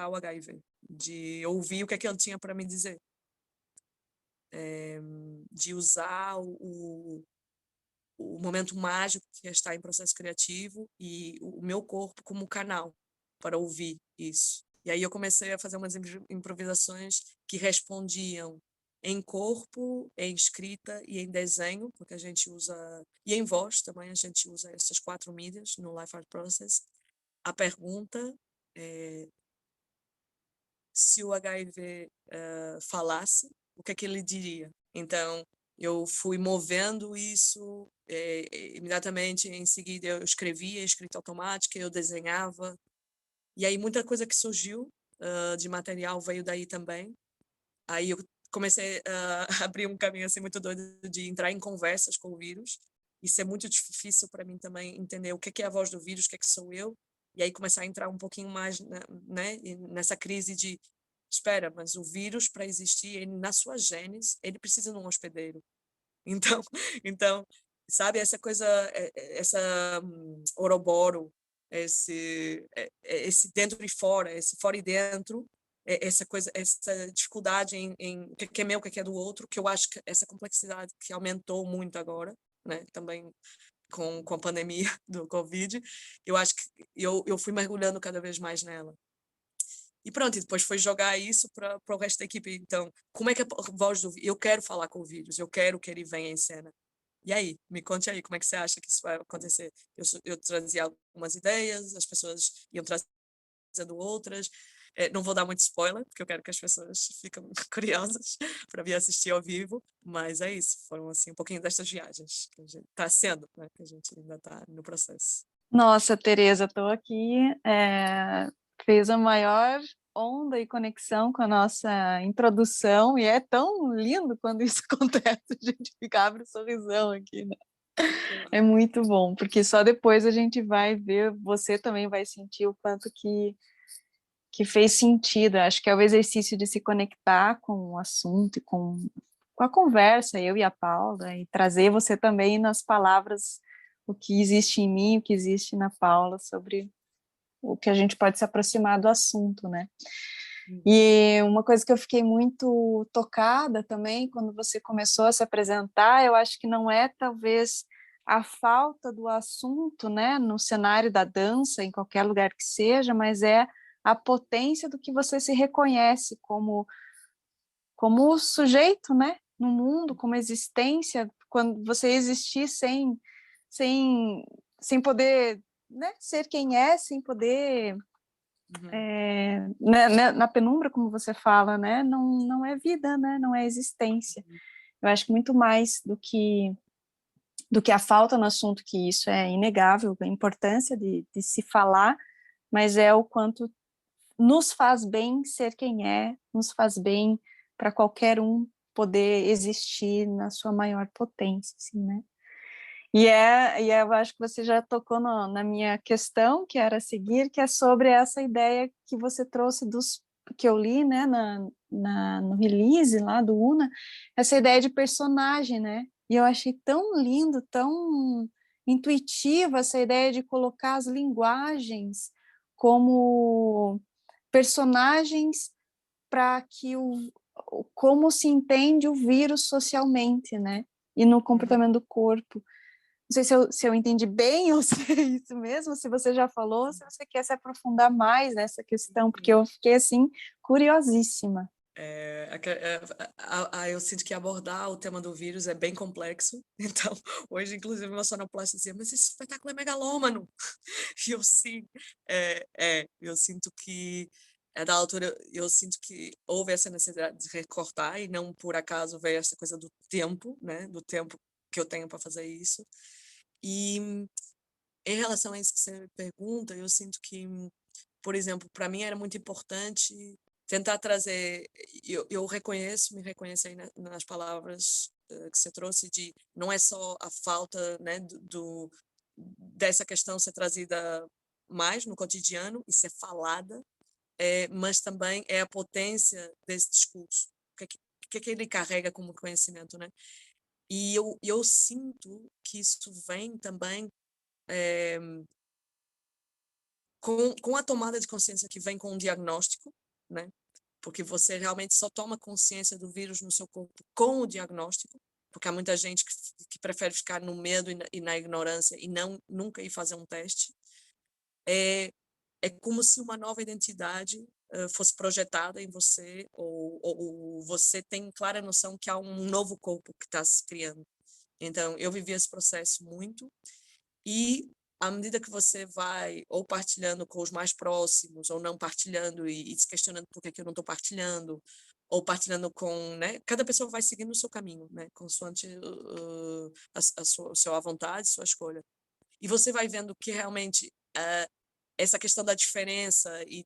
o HIV, de ouvir o que é que ele tinha para me dizer, de usar o momento mágico que está em processo criativo e o meu corpo como canal para ouvir isso. E aí eu comecei a fazer umas improvisações que respondiam em corpo, em escrita e em desenho, porque a gente usa, e em voz também, a gente usa essas 4 mídias no Life Art Process. A pergunta é: se o HIV falasse, o que é que ele diria? Então, eu fui movendo isso, imediatamente em seguida eu escrevia, escrita automática, eu desenhava, e aí muita coisa que surgiu de material veio daí também. Aí eu comecei a abrir um caminho assim muito doido de entrar em conversas com o vírus. Isso é muito difícil para mim também entender o que é a voz do vírus, o que é que sou eu, e aí começar a entrar um pouquinho mais, né, nessa crise de espera, mas o vírus para existir, ele, na sua gênese, ele precisa de um hospedeiro. Então, então, sabe, essa coisa, essa oroboro, esse dentro e fora, esse fora e dentro, essa coisa, essa dificuldade em o que é meu, o que é do outro, que eu acho que essa complexidade que aumentou muito agora, né, também com a pandemia do Covid, eu acho que eu fui mergulhando cada vez mais nela. E pronto, e depois foi jogar isso para o resto da equipe. Então, como é que a voz do... Eu quero falar com o vírus, eu quero que ele venha em cena. E aí, me conte aí, como é que você acha que isso vai acontecer? Eu trazia algumas ideias, as pessoas iam trazendo outras. Não vou dar muito spoiler, porque eu quero que as pessoas fiquem curiosas para vir assistir ao vivo, mas é isso, foram assim um pouquinho destas viagens que a gente está sendo, né? Que a gente ainda está no processo. Nossa, Tereza, estou aqui, fez a maior onda e conexão com a nossa introdução, e é tão lindo quando isso acontece, a gente fica, abre um sorrisão aqui, né? É muito bom, porque só depois a gente vai ver, você também vai sentir o quanto que fez sentido. Acho que é o exercício de se conectar com o assunto e com a conversa, eu e a Paula, e trazer você também nas palavras o que existe em mim, o que existe na Paula, sobre o que a gente pode se aproximar do assunto, né? E uma coisa que eu fiquei muito tocada também, quando você começou a se apresentar, eu acho que não é talvez a falta do assunto, né, no cenário da dança, em qualquer lugar que seja, mas é a potência do que você se reconhece como sujeito, né, no mundo, como existência, quando você existir sem poder, né, ser quem é, sem poder na penumbra, como você fala, né, não é vida, né, não é existência. Eu acho que muito mais do que a falta no assunto, que isso é inegável, a importância de se falar, mas é o quanto nos faz bem ser quem é, nos faz bem para qualquer um poder existir na sua maior potência, assim, né? E eu acho que você já tocou na minha questão, que era seguir, que é sobre essa ideia que você trouxe que eu li, né, no release lá do Una, essa ideia de personagem, né? E eu achei tão lindo, tão intuitiva essa ideia de colocar as linguagens como personagens para que como se entende o vírus socialmente, né? E no comportamento do corpo. Não sei se eu entendi bem ou se é isso mesmo, se você já falou, se você quer se aprofundar mais nessa questão, porque eu fiquei, assim, curiosíssima. Eu sinto que abordar o tema do vírus é bem complexo, então hoje inclusive meu sonoplasta dizia, mas esse espetáculo é megalômano, e eu sim, eu sinto que da altura, eu sinto que houve essa necessidade de recortar e não por acaso veio essa coisa do tempo, né, do tempo que eu tenho para fazer isso. E em relação a isso que você pergunta, eu sinto que, por exemplo, para mim era muito importante tentar trazer, eu me reconheço aí nas palavras que você trouxe, de não é só a falta, né, dessa questão ser trazida mais no cotidiano e ser falada, mas também é a potência desse discurso, o que ele carrega como conhecimento, né? E eu sinto que isso vem também com a tomada de consciência que vem com o diagnóstico, né? Porque você realmente só toma consciência do vírus no seu corpo com o diagnóstico, porque há muita gente que prefere ficar no medo e na ignorância e nunca ir fazer um teste. É como se uma nova identidade fosse projetada em você, ou você tem clara noção que há um novo corpo que está se criando. Então, eu vivi esse processo muito, e à medida que você vai ou partilhando com os mais próximos, ou não partilhando e se questionando por que eu não estou partilhando, ou partilhando com, né? Cada pessoa vai seguindo o seu caminho, né? Consoante a sua vontade, sua escolha. E você vai vendo que realmente essa questão da diferença e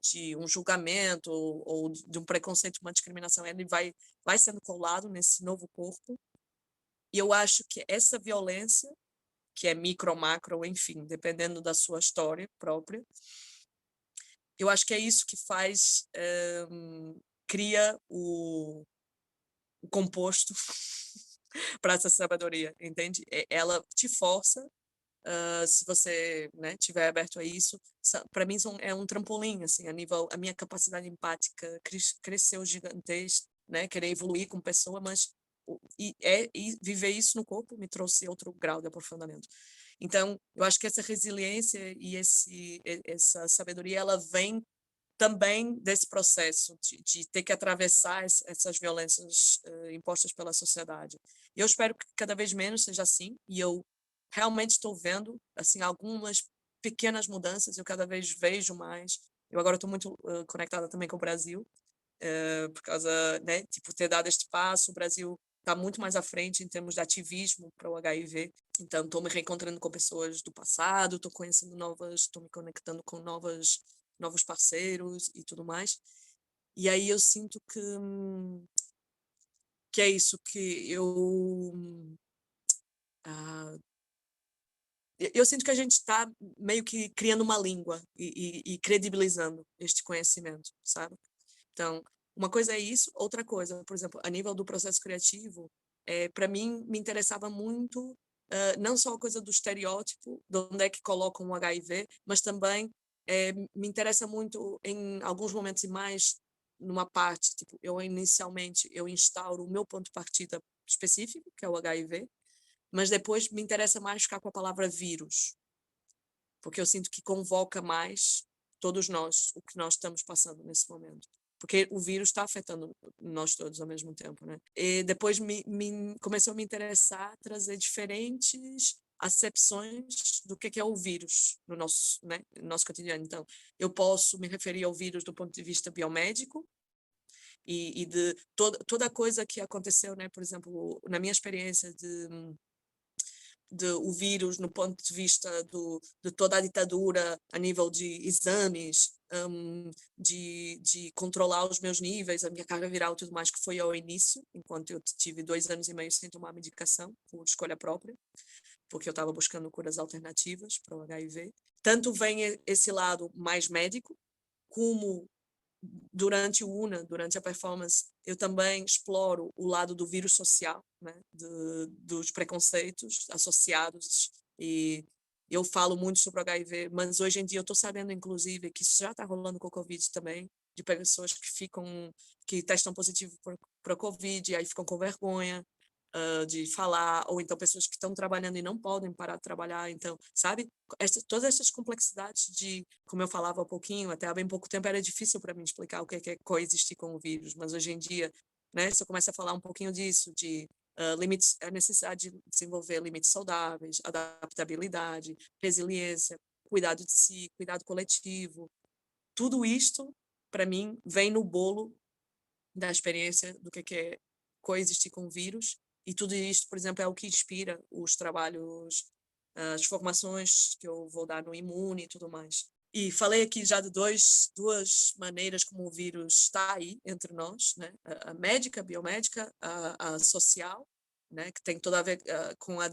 de um julgamento ou de um preconceito, uma discriminação, ele vai sendo colado nesse novo corpo. E eu acho que essa violência, que é micro, macro, enfim, dependendo da sua história própria, eu acho que é isso que cria o composto para essa sabedoria, entende? Ela te força, se você, né, tiver aberto a isso, para mim é um trampolim, assim, a minha capacidade empática cresceu gigantesco, né, querer evoluir como pessoa, mas e viver isso no corpo me trouxe outro grau de aprofundamento. Então, eu acho que essa resiliência e essa sabedoria, ela vem também desse processo de ter que atravessar essas violências impostas pela sociedade. Eu espero que cada vez menos seja assim, e eu realmente estou vendo assim algumas pequenas mudanças, eu cada vez vejo mais. Eu agora estou muito conectada também com o Brasil, por causa, né, tipo, ter dado este passo. O Brasil está muito mais à frente em termos de ativismo para o HIV, então estou me reencontrando com pessoas do passado, estou conhecendo estou me conectando com novos parceiros e tudo mais. E aí eu sinto que é isso que eu sinto que a gente está meio que criando uma língua e credibilizando este conhecimento, sabe? Então, uma coisa é isso, outra coisa, por exemplo, a nível do processo criativo, para mim me interessava muito não só a coisa do estereótipo, de onde é que colocam o HIV, mas também me interessa muito em alguns momentos, e mais numa parte, tipo, inicialmente eu instauro o meu ponto de partida específico, que é o HIV, mas depois me interessa mais ficar com a palavra vírus, porque eu sinto que convoca mais todos nós, o que nós estamos passando nesse momento. Porque o vírus está afetando nós todos ao mesmo tempo, né? E depois começou a me interessar trazer diferentes acepções do que é o vírus no nosso cotidiano. Então, eu posso me referir ao vírus do ponto de vista biomédico e de toda a coisa que aconteceu, né? Por exemplo, na minha experiência o vírus no ponto de vista de toda a ditadura a nível de exames, de controlar os meus níveis, a minha carga viral e tudo mais, que foi ao início, enquanto eu tive 2 anos e meio sem tomar medicação, por escolha própria, porque eu estava buscando curas alternativas para o HIV. Tanto vem esse lado mais médico, como durante durante a performance, eu também exploro o lado do vírus social, né? Dos preconceitos associados, e eu falo muito sobre o HIV, mas hoje em dia eu estou sabendo, inclusive, que isso já está rolando com o Covid também, de pessoas que testam positivo para o Covid e aí ficam com vergonha de falar, ou então pessoas que estão trabalhando e não podem parar de trabalhar. Então, sabe, todas essas complexidades como eu falava há pouquinho, até há bem pouco tempo era difícil para mim explicar o que é coexistir com o vírus, mas hoje em dia, né, se eu começo a falar um pouquinho disso, de limites, a necessidade de desenvolver limites saudáveis, adaptabilidade, resiliência, cuidado de si, cuidado coletivo, tudo isto, para mim, vem no bolo da experiência do que é coexistir com o vírus. E tudo isto, por exemplo, é o que inspira os trabalhos, as formações que eu vou dar no Imune e tudo mais. E falei aqui já de duas maneiras como o vírus está aí entre nós, né? A médica, a biomédica, a social, né? Que tem tudo a ver com a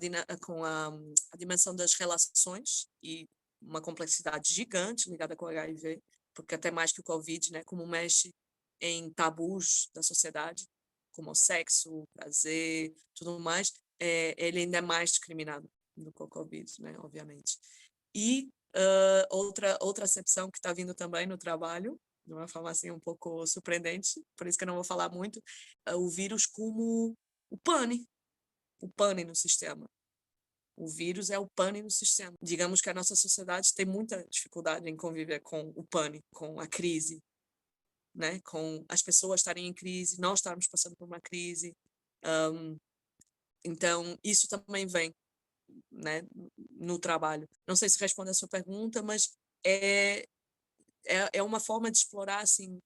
dimensão das relações e uma complexidade gigante ligada com o HIV, porque até mais que o Covid, né? Como mexe em tabus da sociedade, como o sexo, o prazer, tudo mais, ele ainda é mais discriminado do que o Covid, né? Obviamente. E outra acepção que está vindo também no trabalho, de uma forma assim um pouco surpreendente, por isso que eu não vou falar muito, o vírus como o pane no sistema. O vírus é o pane no sistema. Digamos que a nossa sociedade tem muita dificuldade em conviver com o pane, com a crise, né? Com as pessoas estarem em crise, nós estarmos passando por uma crise. Então, isso também vem, né, no trabalho. Não sei se responde a sua pergunta, mas é uma forma de explorar assim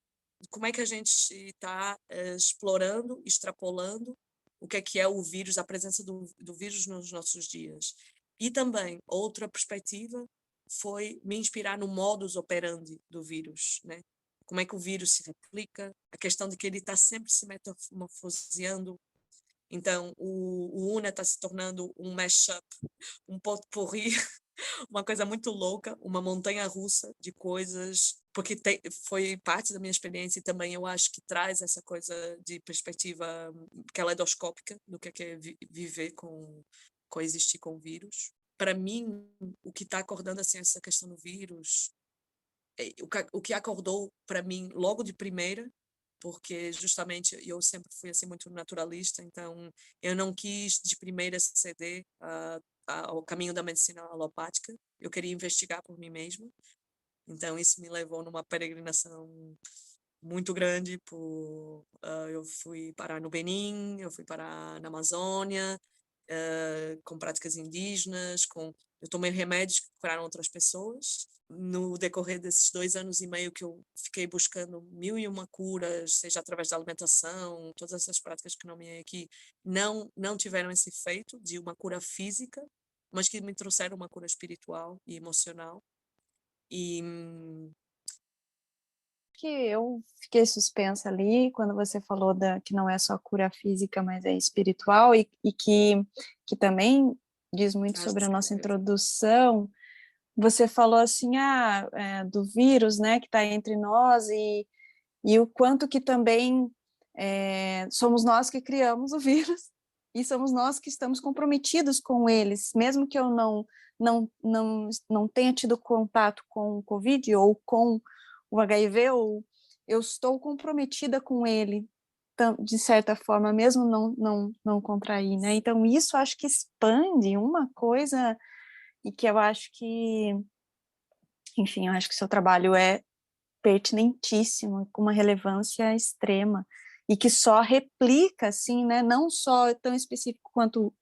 como é que a gente está explorando, extrapolando o que é o vírus, a presença do vírus nos nossos dias. E também outra perspectiva foi me inspirar no modus operandi do vírus, né? Como é que o vírus se replica, a questão de que ele está sempre se metamorfoseando. Então, o UNA está se tornando um mashup, um pot-pourri, uma coisa muito louca, uma montanha-russa de coisas, porque foi parte da minha experiência e também eu acho que traz essa coisa de perspectiva caleidoscópica do que é viver coexistir com o vírus. Para mim, o que está acordando assim, essa questão do vírus, o que acordou para mim logo de primeira, porque justamente eu sempre fui assim muito naturalista, então eu não quis de primeira ceder ao caminho da medicina alopática, eu queria investigar por mim mesma, então isso me levou numa peregrinação muito grande, eu fui parar no Benin, eu fui parar na Amazônia, com práticas indígenas, eu tomei remédios que curaram outras pessoas. No decorrer desses 2 anos e meio que eu fiquei buscando 1001 curas, seja através da alimentação, todas essas práticas que nomeei aqui, não tiveram esse efeito de uma cura física, mas que me trouxeram uma cura espiritual e emocional. E Que eu fiquei suspensa ali quando você falou que não é só cura física, mas é espiritual, e que também diz muito sobre a nossa introdução. Você falou assim, do vírus, né, que está entre nós, e o quanto que também somos nós que criamos o vírus, e somos nós que estamos comprometidos com eles, mesmo que eu não tenha tido contato com o Covid ou com o HIV, ou eu estou comprometida com ele, de certa forma, mesmo não contrair, né? Então, isso acho que expande uma coisa, e que eu acho que, enfim, eu acho que o seu trabalho é pertinentíssimo, com uma relevância extrema, e que só replica, assim, né? Não só tão específico quanto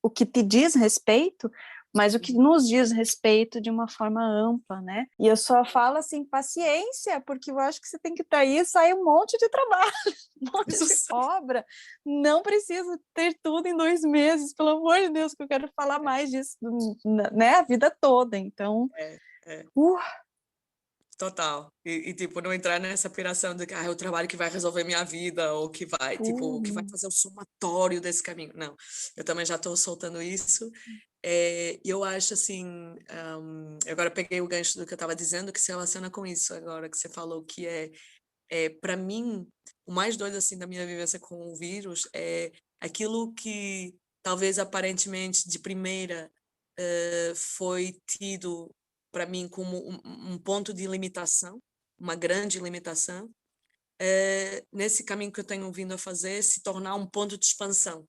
o que te diz respeito, mas o que nos diz respeito de uma forma ampla, né? E eu só falo assim, paciência, porque eu acho que você tem que estar aí, sai um monte de trabalho, um monte de obra. Não preciso ter tudo em 2 meses, pelo amor de Deus, que eu quero falar mais disso, né? A vida toda. Então, Total. Tipo, não entrar nessa piração de que é o trabalho que vai resolver minha vida, ou que vai, tipo, que vai fazer o somatório desse caminho. Não, eu também já estou soltando isso. E eu acho assim, eu agora peguei o gancho do que eu estava dizendo, que se relaciona com isso agora, que você falou, que para mim, o mais doido assim da minha vivência com o vírus é aquilo que talvez aparentemente de primeira foi tido para mim como um ponto de limitação, uma grande limitação, nesse caminho que eu tenho vindo a fazer, se tornar um ponto de expansão.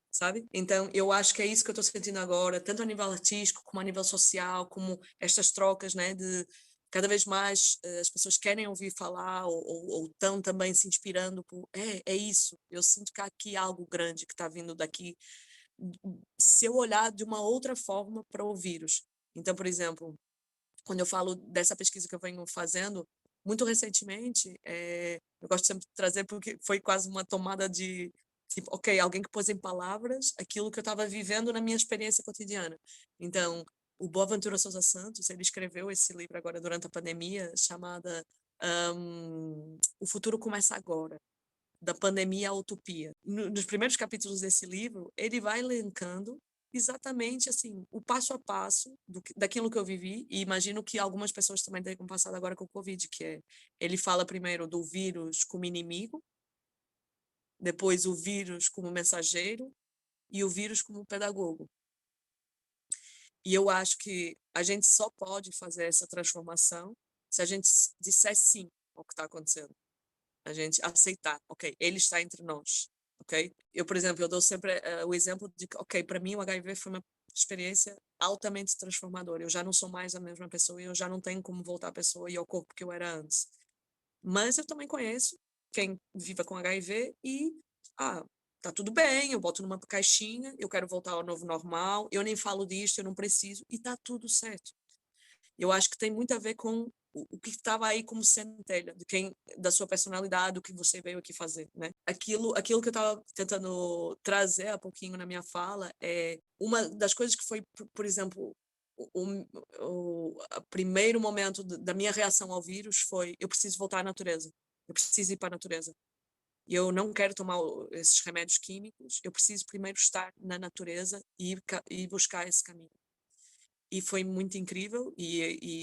Sabe? Então, eu acho que é isso que eu estou sentindo agora, tanto a nível artístico, como a nível social, como estas trocas, né, de cada vez mais as pessoas querem ouvir falar ou estão também se inspirando por, é isso, eu sinto que há aqui algo grande que está vindo daqui, se eu olhar de uma outra forma para o vírus. Então, por exemplo, quando eu falo dessa pesquisa que eu venho fazendo, muito recentemente, eu gosto sempre de trazer porque foi quase uma tomada de, tipo, ok, alguém que pôs em palavras aquilo que eu estava vivendo na minha experiência cotidiana. Então, o Boaventura Sousa Santos, ele escreveu esse livro agora durante a pandemia, chamada O Futuro Começa Agora, da pandemia à utopia. Nos primeiros capítulos desse livro, ele vai elencando exatamente assim o passo a passo daquilo que eu vivi, e imagino que algumas pessoas também tenham passado agora com o Covid, que é, ele fala primeiro do vírus como inimigo, depois o vírus como mensageiro e o vírus como pedagogo. E eu acho que a gente só pode fazer essa transformação se a gente disser sim ao que está acontecendo. A gente aceitar, ok, ele está entre nós, ok? Eu, por exemplo, eu dou sempre o exemplo de que, ok, para mim o HIV foi uma experiência altamente transformadora. Eu já não sou mais a mesma pessoa e eu já não tenho como voltar à pessoa e ao corpo que eu era antes. Mas eu também conheço quem viva com HIV e, tá tudo bem, eu boto numa caixinha, eu quero voltar ao novo normal, eu nem falo disto, eu não preciso, e tá tudo certo. Eu acho que tem muito a ver com o que estava aí como centelha, da sua personalidade, do que você veio aqui fazer, né? Aquilo que eu estava tentando trazer há pouquinho na minha fala é uma das coisas que foi, por exemplo, o primeiro momento da minha reação ao vírus foi: eu preciso voltar à natureza, eu preciso ir para a natureza. E eu não quero tomar esses remédios químicos, eu preciso primeiro estar na natureza e buscar esse caminho. E foi muito incrível, e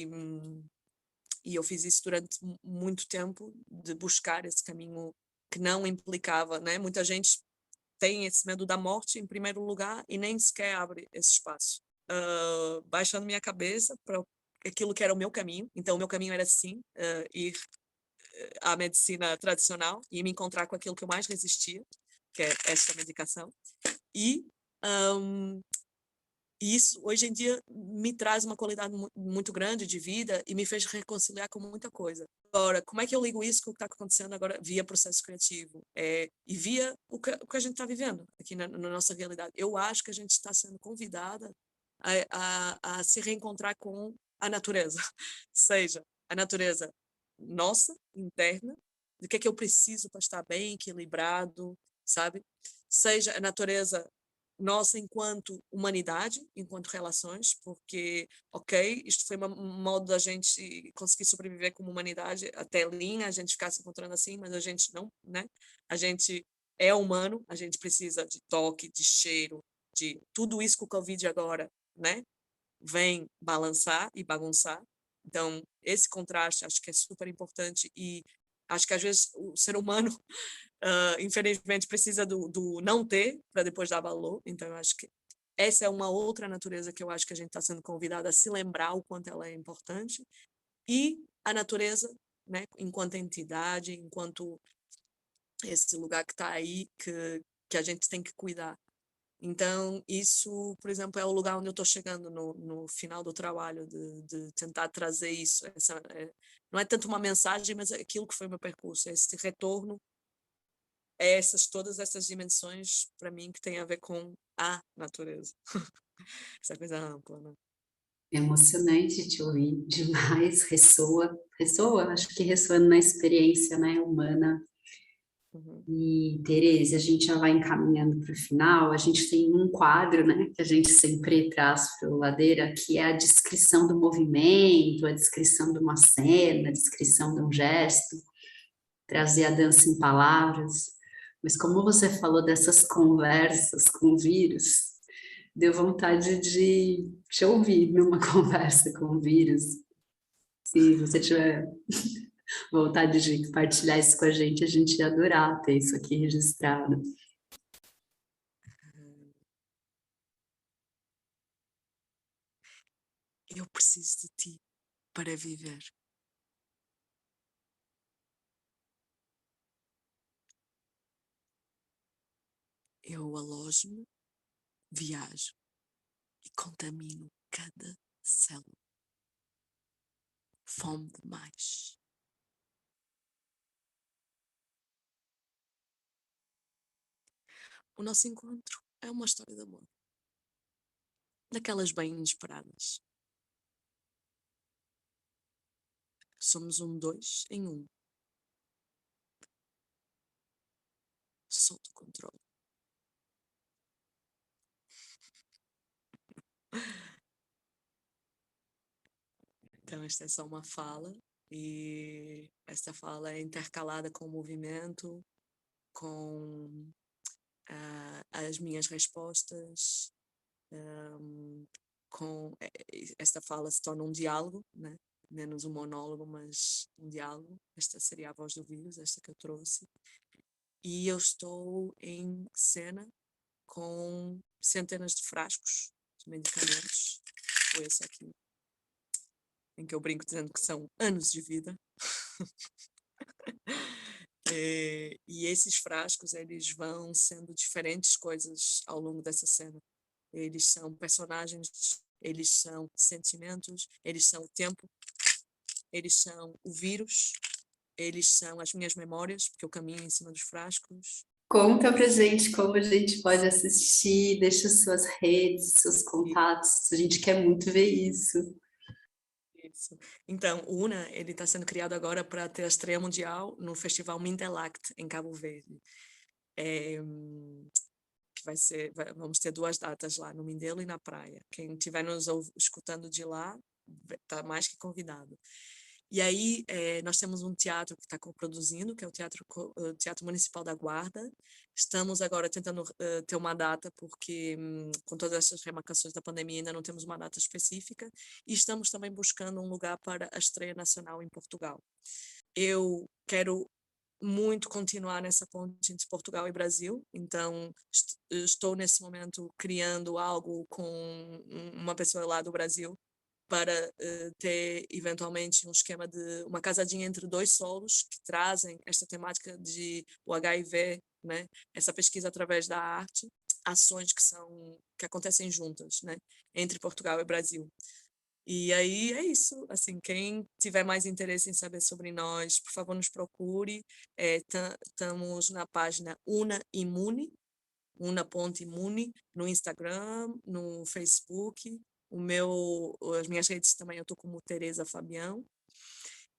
eu fiz isso durante muito tempo, de buscar esse caminho que não implicava, né? Muita gente tem esse medo da morte em primeiro lugar e nem sequer abre esse espaço. Baixando minha cabeça para aquilo que era o meu caminho. Então, o meu caminho era, sim, ir à medicina tradicional e me encontrar com aquilo que eu mais resistia, que é esta medicação. E isso, hoje em dia, me traz uma qualidade muito grande de vida e me fez reconciliar com muita coisa. Agora, como é que eu ligo isso com o que está acontecendo agora via processo criativo? E via o que a gente está vivendo aqui na nossa realidade. Eu acho que a gente está sendo convidada a se reencontrar com a natureza. Seja a natureza nossa, interna, do que é que eu preciso para estar bem, equilibrado, sabe? Seja a natureza nossa enquanto humanidade, enquanto relações, porque, ok, isto foi um modo da gente conseguir sobreviver como humanidade até linha, a gente ficar se encontrando assim, mas a gente não, né? A gente é humano, a gente precisa de toque, de cheiro, de tudo isso que o Covid agora, né? Vem balançar e bagunçar. Então, esse contraste acho que é super importante, e acho que às vezes o ser humano infelizmente precisa do não ter para depois dar valor. Então eu acho que essa é uma outra natureza que eu acho que a gente está sendo convidado a se lembrar o quanto ela é importante, e a natureza, né, enquanto entidade, enquanto esse lugar que está aí, que a gente tem que cuidar. Então, isso, por exemplo, é o lugar onde eu estou chegando no final do trabalho, de tentar trazer isso. Não é tanto uma mensagem, mas é aquilo que foi o meu percurso, esse retorno, todas essas dimensões, para mim, que tem a ver com a natureza. Essa coisa ampla, né? É emocionante te ouvir demais, ressoa, acho que ressoando na experiência, né, humana. Uhum. E, Tereza, a gente já vai encaminhando para o final. A gente tem um quadro, né, que a gente sempre traz para o Ladeira, que é a descrição do movimento, a descrição de uma cena, a descrição de um gesto, trazer a dança em palavras. Mas como você falou dessas conversas com o vírus, deu vontade de te ouvir numa conversa com o vírus. Se você tiver vontade de compartilhar isso com a gente ia adorar ter isso aqui registrado. Eu preciso de ti para viver. Eu alojo-me, viajo e contamino cada célula. Fome demais. O nosso encontro é uma história de amor, daquelas bem inesperadas. Somos dois em um. Solta o controle. Então, esta é só uma fala, e esta fala é intercalada com o movimento, com as minhas respostas, esta fala se torna um diálogo, né? Menos um monólogo, mas um diálogo. Esta seria a voz do vírus, esta que eu trouxe. E eu estou em cena com centenas de frascos de medicamentos, ou esse aqui, em que eu brinco dizendo que são anos de vida. E esses frascos, eles vão sendo diferentes coisas ao longo dessa cena. Eles são personagens, eles são sentimentos, eles são o tempo, eles são o vírus, eles são as minhas memórias, porque eu caminho em cima dos frascos. Conta pra gente como a gente pode assistir, deixa suas redes, seus contatos, a gente quer muito ver isso. Isso. Então, o Una, ele está sendo criado agora para ter a estreia mundial no Festival Mindelact, em Cabo Verde. Que vamos ter 2 datas lá, no Mindelo e na praia. Quem estiver nos escutando de lá, está mais que convidado. E aí, nós temos um teatro que está coproduzindo, que é o Teatro Municipal da Guarda. Estamos agora tentando ter uma data, porque com todas essas remarcações da pandemia ainda não temos uma data específica. E estamos também buscando um lugar para a estreia nacional em Portugal. Eu quero muito continuar nessa ponte entre Portugal e Brasil, então estou nesse momento criando algo com uma pessoa lá do Brasil, para ter eventualmente um esquema de uma casadinha entre 2 solos que trazem esta temática de o HIV, né? Essa pesquisa através da arte, ações que acontecem juntas, né? Entre Portugal e Brasil. E aí é isso, assim, quem tiver mais interesse em saber sobre nós, por favor, nos procure. Estamos na página Una Imune, Una.imune, no Instagram, no Facebook. As minhas redes também eu estou como Tereza Fabião.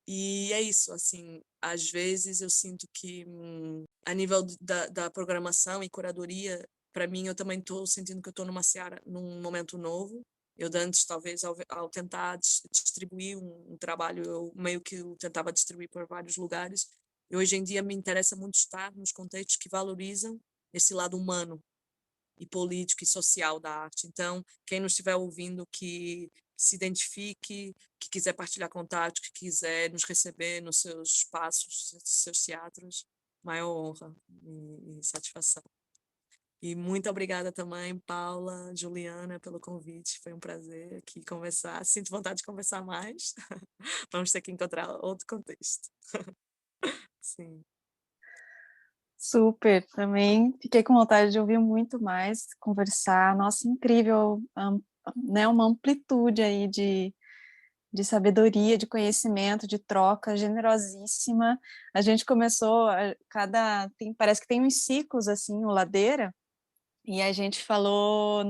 E é isso, assim, às vezes eu sinto que a nível da programação e curadoria, para mim, eu também estou sentindo que eu estou num momento novo. Eu antes, talvez, ao tentar distribuir um trabalho, eu meio que eu tentava distribuir por vários lugares. E hoje em dia me interessa muito estar nos contextos que valorizam esse lado humano e político e social da arte. Então, quem nos estiver ouvindo que se identifique, que quiser partilhar contatos, que quiser nos receber nos seus espaços, nos seus teatros, maior honra e satisfação. E muito obrigada também, Paula, Juliana, pelo convite. Foi um prazer aqui conversar. Sinto vontade de conversar mais. Vamos ter que encontrar outro contexto. Sim. Super, também fiquei com vontade de ouvir muito mais, conversar. Nossa, incrível, né, uma amplitude aí de sabedoria, de conhecimento, de troca, generosíssima. A gente começou, parece que tem uns ciclos, assim, o Ladeira, e a gente falou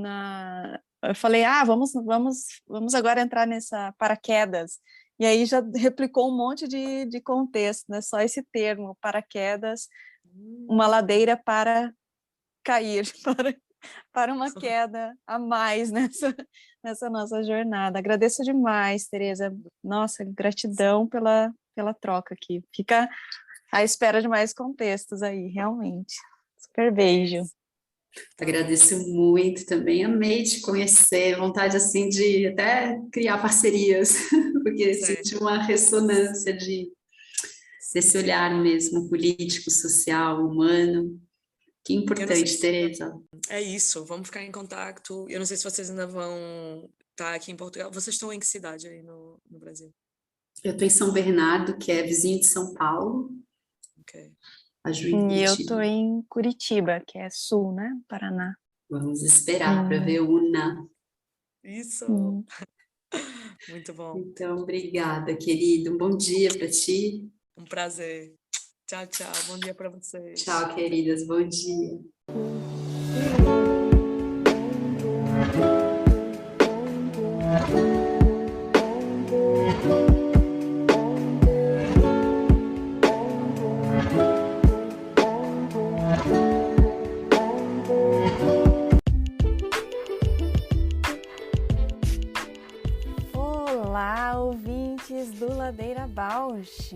eu falei, vamos agora entrar nessa paraquedas. E aí já replicou um monte de contexto, né? Só esse termo, paraquedas, uma ladeira para cair, para uma queda a mais nessa nossa jornada. Agradeço demais, Tereza. Nossa, gratidão pela troca aqui. Fica à espera de mais contextos aí, realmente. Super beijo. Agradeço muito também, amei te conhecer, vontade assim de até criar parcerias, porque senti uma ressonância desse olhar mesmo político, social, humano. Que importante, Tereza. É isso, vamos ficar em contato. Eu não sei se vocês ainda vão estar aqui em Portugal. Vocês estão em que cidade aí no Brasil? Eu estou em São Bernardo, que é vizinho de São Paulo. Ok. E eu estou em Curitiba, que é sul, né? Paraná. Vamos esperar para ver Una. Isso! Muito bom. Então, obrigada, querido. Um bom dia para ti. Um prazer. Tchau, tchau. Bom dia para vocês. Tchau, queridas. Bom dia. do Ladeira Bausch!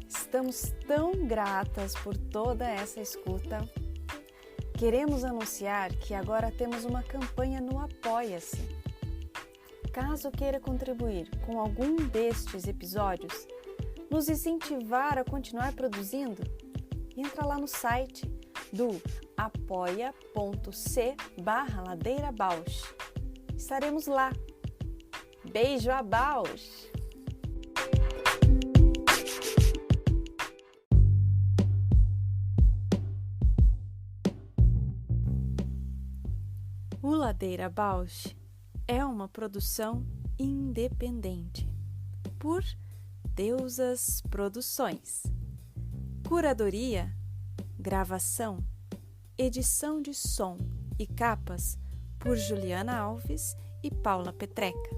Estamos tão gratas por toda essa escuta. Queremos anunciar que agora temos uma campanha no Apoia-se. Caso queira contribuir com algum destes episódios, nos incentivar a continuar produzindo, entra lá no site do apoia.c/ladeirabausch. Estaremos lá. Beijo a Bausch! O Ladeira Bausch é uma produção independente por Deusas Produções. Curadoria, gravação, edição de som e capas por Juliana Alves e Paula Petreca.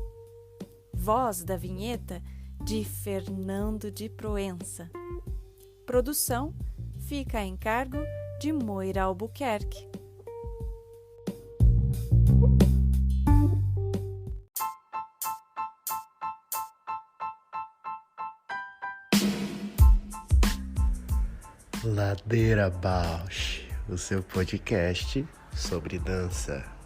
Voz da vinheta de Fernando de Proença. Produção fica a encargo de Moira Albuquerque. Ladeira Bausch, o seu podcast sobre dança.